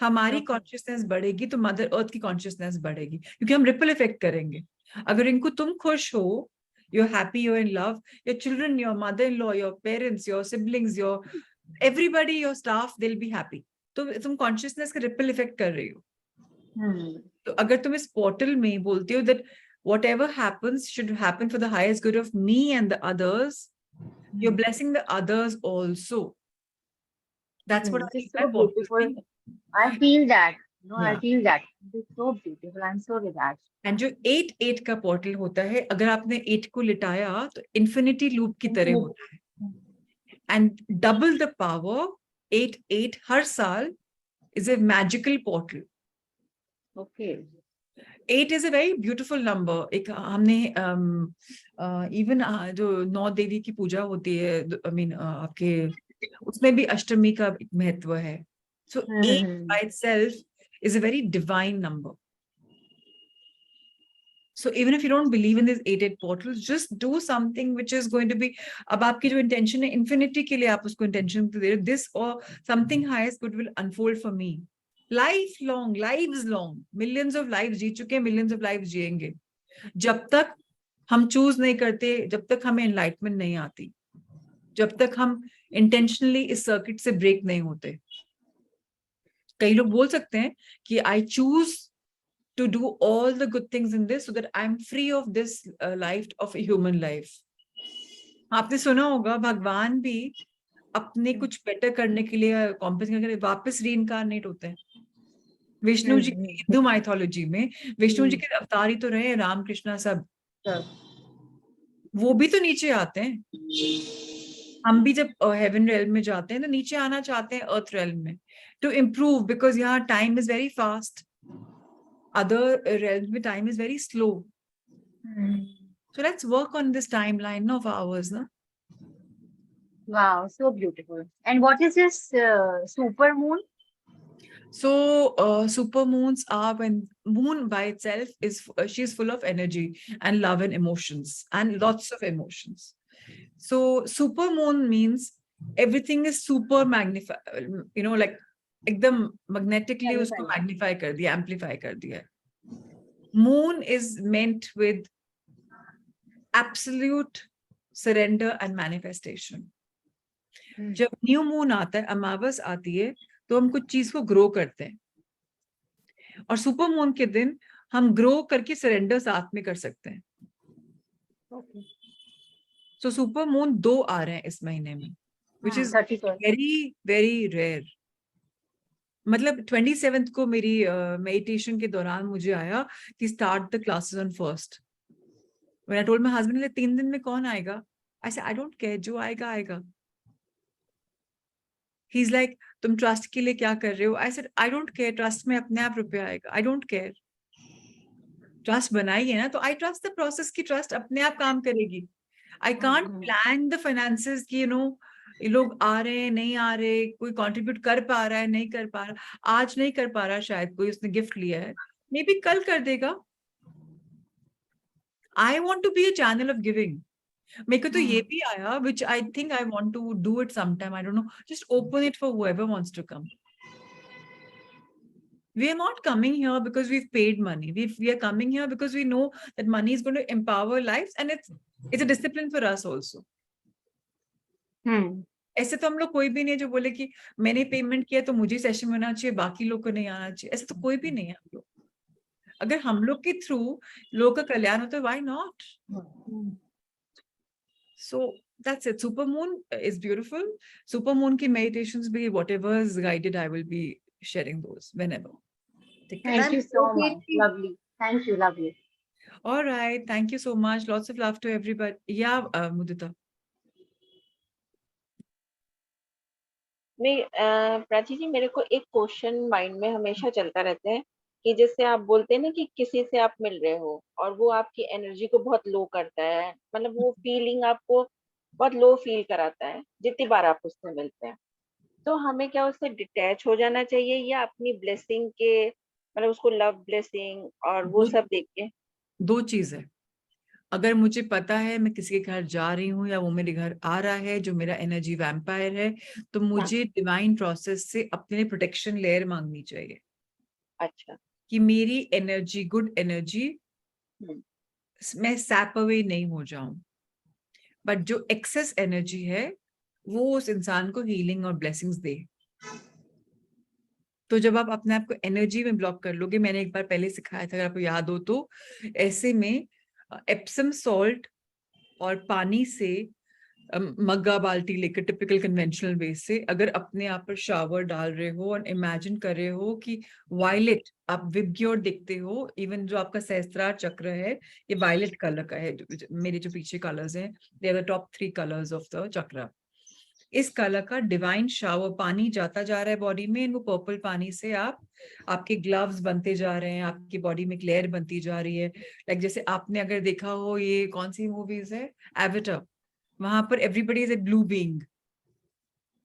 हमारी कॉन्शियसनेस बढ़ेगी तो मदर अर्थ की कॉन्शियसनेस बढ़ेगी, क्योंकि हम रिपल इफेक्ट करेंगे. अगर इनको तुम खुश हो, you're happy, you're in love, your children, your mother-in-law, your parents, your siblings, your everybody, your staff, they'll be happy. तो तुम कॉन्शियसनेस का रिपल इफेक्ट कर रही हो. तो अगर तुम इस पोर्टल में बोलते हो that whatever happens should happen for the highest good of me and the others, you're blessing the others also. That's what I It's mean so by portal. beautiful. I feel that. No, I Yeah. feel that. It's so beautiful. I'm so relaxed. And जो 8 का portal होता है, अगर आपने 8 को लिटाया तो infinity loop की तरह होता है. एंड डबल द पावर, 8 हर साल is a magical portal. Okay. 8 is a very beautiful number. एक हमने इवन जो 9 देवी की पूजा होती है, आई मीन आपके उसमें भी अष्टमी का एक महत्व है. सो 8 by itself is a very divine number. So even if you don't believe in these 8 portals, just do something which is going to be, अब आपकी जो intention है infinity के लिए आप उसको intention दे रहे हो, this or something highest good will unfold for me. Lifelong, lives long, millions of lives जी चुके हैं, millions of lives जिएंगे. जब तक हम choose नहीं करते, जब तक हमें enlightenment नहीं आती, जब तक हम intentionally इस circuit से break नहीं होते. कई लोग बोल सकते हैं कि I choose to do all the good things in this so that I'm free of this life of a human life. आपने सुना होगा भगवान भी अपने कुछ बेटर करने के लिए कॉम्पेंसेट करके वापस रीइंकारनेट होते हैं. विष्णु जी हिंदू माइथोलॉजी में विष्णु जी के अवतार ही तो रहे, राम कृष्णा सब, वो भी तो नीचे आते हैं. हम भी जब हेवन रेल्म में जाते हैं तो नीचे आना चाहते हैं अर्थ रेल्म में टू इम्प्रूव, बिकॉज यहाँ time is very fast. Other realms में time is very slow. So let's work on this timeline of ours, no? Wow, so beautiful. And what is this super moon? So super moons are when moon by itself is she's full of energy and love and emotions and lots of emotions. So super moon means everything is super magnified, you know, like एकदम magnetically उसको magnify कर दिया, amplify कर दिया. Moon is meant with absolute surrender and manifestation. जब new moon आता है, अमावस आती है, तो हम कुछ चीज को ग्रो करते हैं, और सुपर मून के दिन हम ग्रो करके सरेंडर साथ में कर सकते हैं. सो सुपर मून 2 आ रहे हैं इस महीने में, which is 31st. Very very rare. मतलब 27th को मेरी मेडिटेशन के दौरान मुझे आया कि start the classes on 1st. When I told my husband, 3 दिन में कौन आएगा? I said, I don't care, जो आएगा आएगा. He's like, तुम ट्रस्ट के लिए क्या कर रहे हो? I said, I don't care, trust में अपने आप रुपया आएगा. I don't care. ट्रस्ट बनाई है ना, तो I trust the process की ट्रस्ट अपने आप काम करेगी. I can't plan the finances कि ये लोग आ रहे हैं, नहीं आ रहे, कोई कंट्रीब्यूट कर पा रहा है, नहीं कर पा रहा, आज नहीं कर पा रहा, शायद कोई उसने गिफ्ट लिया है, मे बी कल कर देगा. I want to be a channel of giving. मेरे को तो ये भी आया, which I think I want to do it sometime. I don't know. Just open it for whoever wants to come. We are not coming here because we've paid money. We are coming here because we know that money is going to empower lives, and it's a discipline for us also. ऐसे तो हम लोग कोई भी नहीं है जो बोले कि मैंने पेमेंट किया तो मुझे सेशन में आना चाहिए, बाकी लोग को नहीं आना चाहिए. ऐसे तो कोई भी नहीं है हम लोग. अगर हम लोग के थ्रू लोग का कल्याण होता है, why not? So that's it. Super moon is beautiful. Super moon ki meditations be whatever is guided, I will be sharing those whenever. Thank you so much. Lovely. Thank you. Lovely. All right. Thank you so much. Lots of love to everybody. Yeah, Mudita. Prachi जी, मेरे को एक question mind में हमेशा चलता रहता है कि जैसे आप बोलते हैं ना कि किसी से आप मिल रहे हो और वो आपकी एनर्जी को बहुत लो करता है, मतलब वो फीलिंग आपको बहुत लो फील कराता है जितनी बार आप उससे मिलते हैं, तो हमें क्या उससे डिटैच हो जाना चाहिए या अपनी ब्लेसिंग के, मतलब उसको लव ब्लेसिंग और वो सब देख के? 2 चीज है. अगर मुझे पता है मैं किसी के घर जा रही हूँ या वो मेरे घर आ रहा है जो मेरा एनर्जी वैम्पायर है, तो मुझे डिवाइन प्रोसेस से अपने प्रोटेक्शन लेयर मांगनी चाहिए. अच्छा. कि मेरी एनर्जी, गुड एनर्जी, मैं सैप अवे नहीं हो जाऊं. बट जो एक्सेस एनर्जी है वो उस इंसान को हीलिंग और ब्लेसिंग्स दे. तो जब आप अपने आप को एनर्जी में ब्लॉक कर लोगे, मैंने एक बार पहले सिखाया था अगर आपको याद हो तो, ऐसे में एप्सम सॉल्ट और पानी से मग्गा बाल्टी लेकर टिपिकल कन्वेंशनल वे से अगर अपने आप पर शावर डाल रहे हो और इमेजिन कर रहे हो कि वायलेट, आप विबग्योर देखते हो, इवन जो आपका सहस्त्रार चक्र है ये वायलेट कलर का है. मेरे जो पीछे कलर्स हैं, they are the top 3 colours of the chakra. इस कलर का डिवाइन शावर पानी जाता जा रहा है बॉडी में. वो पर्पल पानी से आपके ग्लव्स बनते जा रहे हैं, आपकी बॉडी में क्लेयर बनती जा रही है. लाइक जैसे आपने अगर देखा हो, ये कौन सी मूवीज है, एवाटार, वहां पर everybody is a blue being.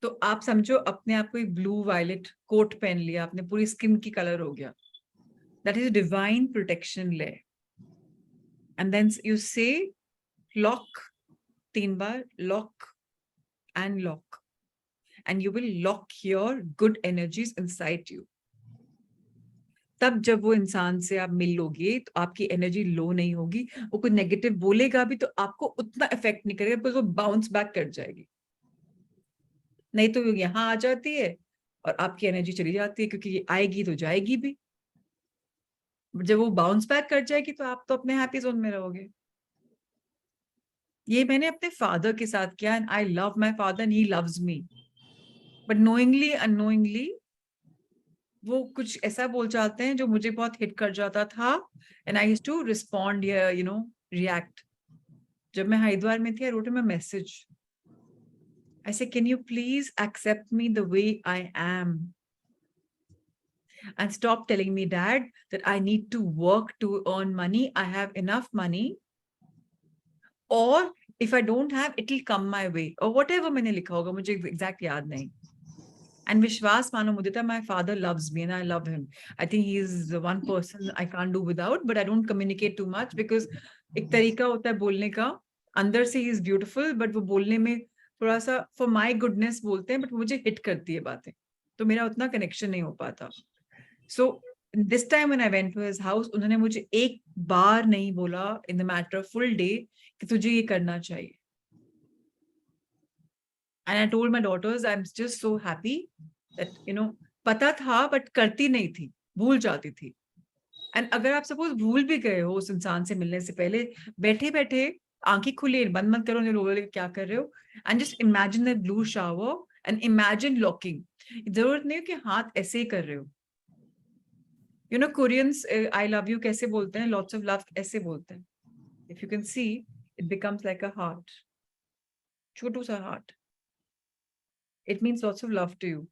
तो आप समझो अपने आप को एक ब्लू वायलेट कोट पहन लिया आपने, पूरी स्किन की कलर हो गया. दैट इज डिवाइन प्रोटेक्शन ले. एंड देन यू से lock 3 bar, lock and lock, and you will lock your good energies inside you. तब जब वो इंसान से आप मिल लोगे तो आपकी एनर्जी लो नहीं होगी. वो कोई नेगेटिव बोलेगा भी तो आपको उतना इफेक्ट नहीं करेगा, बिकॉज वो बाउंस बैक कर जाएगी. नहीं तो वो यहाँ आ जाती है और आपकी एनर्जी चली जाती है, क्योंकि ये आएगी तो जाएगी भी. जब वो बाउंस बैक कर जाएगी तो आप तो अपने हैप्पी जोन में रहोगे. ये मैंने अपने फादर के साथ किया, and I love my father and he loves me. But knowingly unknowingly वो कुछ ऐसा बोल जाते हैं जो मुझे बहुत हिट कर जाता था, and I used to respond, react. जब मैं हरिद्वार में थी, I wrote him a message. I say, can you please accept me the way I am and stop telling me, Dad, that I need to work to earn money. I have enough money, or if I don't have, it will come my way, or whatever मैंने लिखा होगा, मुझे exact याद नहीं. And विश्वास मानो मुदिता, my father loves me and I love him. I think he is the one person I can't do without, but I don't communicate too much because एक तरीका होता है बोलने का. अंदर से he is beautiful, but वो बोलने में थोड़ा सा for my goodness बोलते हैं, but मुझे हिट करती है बातें, तो मेरा उतना कनेक्शन नहीं हो पाता. So this time when I went to his house, उन्होंने मुझे एक बार नहीं बोला in the matter of full day कि तुझे ये करना चाहिए. And I told my daughters, I'm just so happy that, you know, पता था but करती नहीं थी, भूल जाती थी. And अगर आप suppose भूल भी गए हो उस इंसान से मिलने से पहले, बैठे बैठे आंखें खुली, बंद मत करो, लोग क्या कर रहे हो, and just imagine that blue shower and imagine locking. जरूरत नहीं है कि हाथ ऐसे ही कर रहे हो. You know, Koreans, I love you कैसे बोलते हैं, lots of love ऐसे बोलते हैं. If you can see, it becomes like a heart. छोटू सा heart. It means lots of love to you.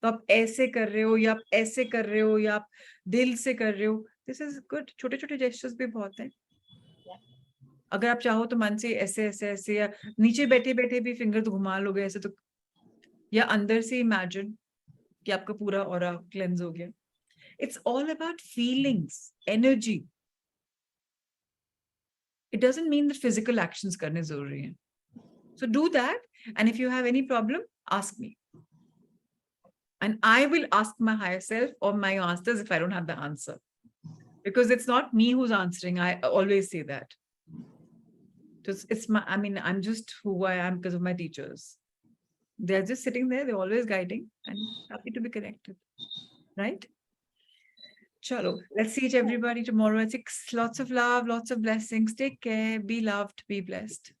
तो आप ऐसे कर रहे हो या आप ऐसे कर रहे हो या आप दिल से कर रहे हो, this is good. छोटे छोटे gestures भी बहुत हैं. अगर आप चाहो तो मन से ऐसे ऐसे ऐसे, या नीचे बैठे बैठे भी फिंगर तो घुमा लोगे ऐसे, तो या अंदर से इमेजिन कि आपका पूरा ऑरा क्लेंस हो गया. It's all about feelings, energy. It doesn't mean that physical actions करने जरूरी हैं. So do that, and if you have any problem, ask me. And I will ask my higher self or my masters if I don't have the answer. Because it's not me who's answering. I always say that. It's my, I mean, I'm just who I am because of my teachers. They're just sitting there, they're always guiding and happy to be connected. Right? Chalo, let's see everybody tomorrow at 6. Lots of love, lots of blessings. Take care, be loved, be blessed.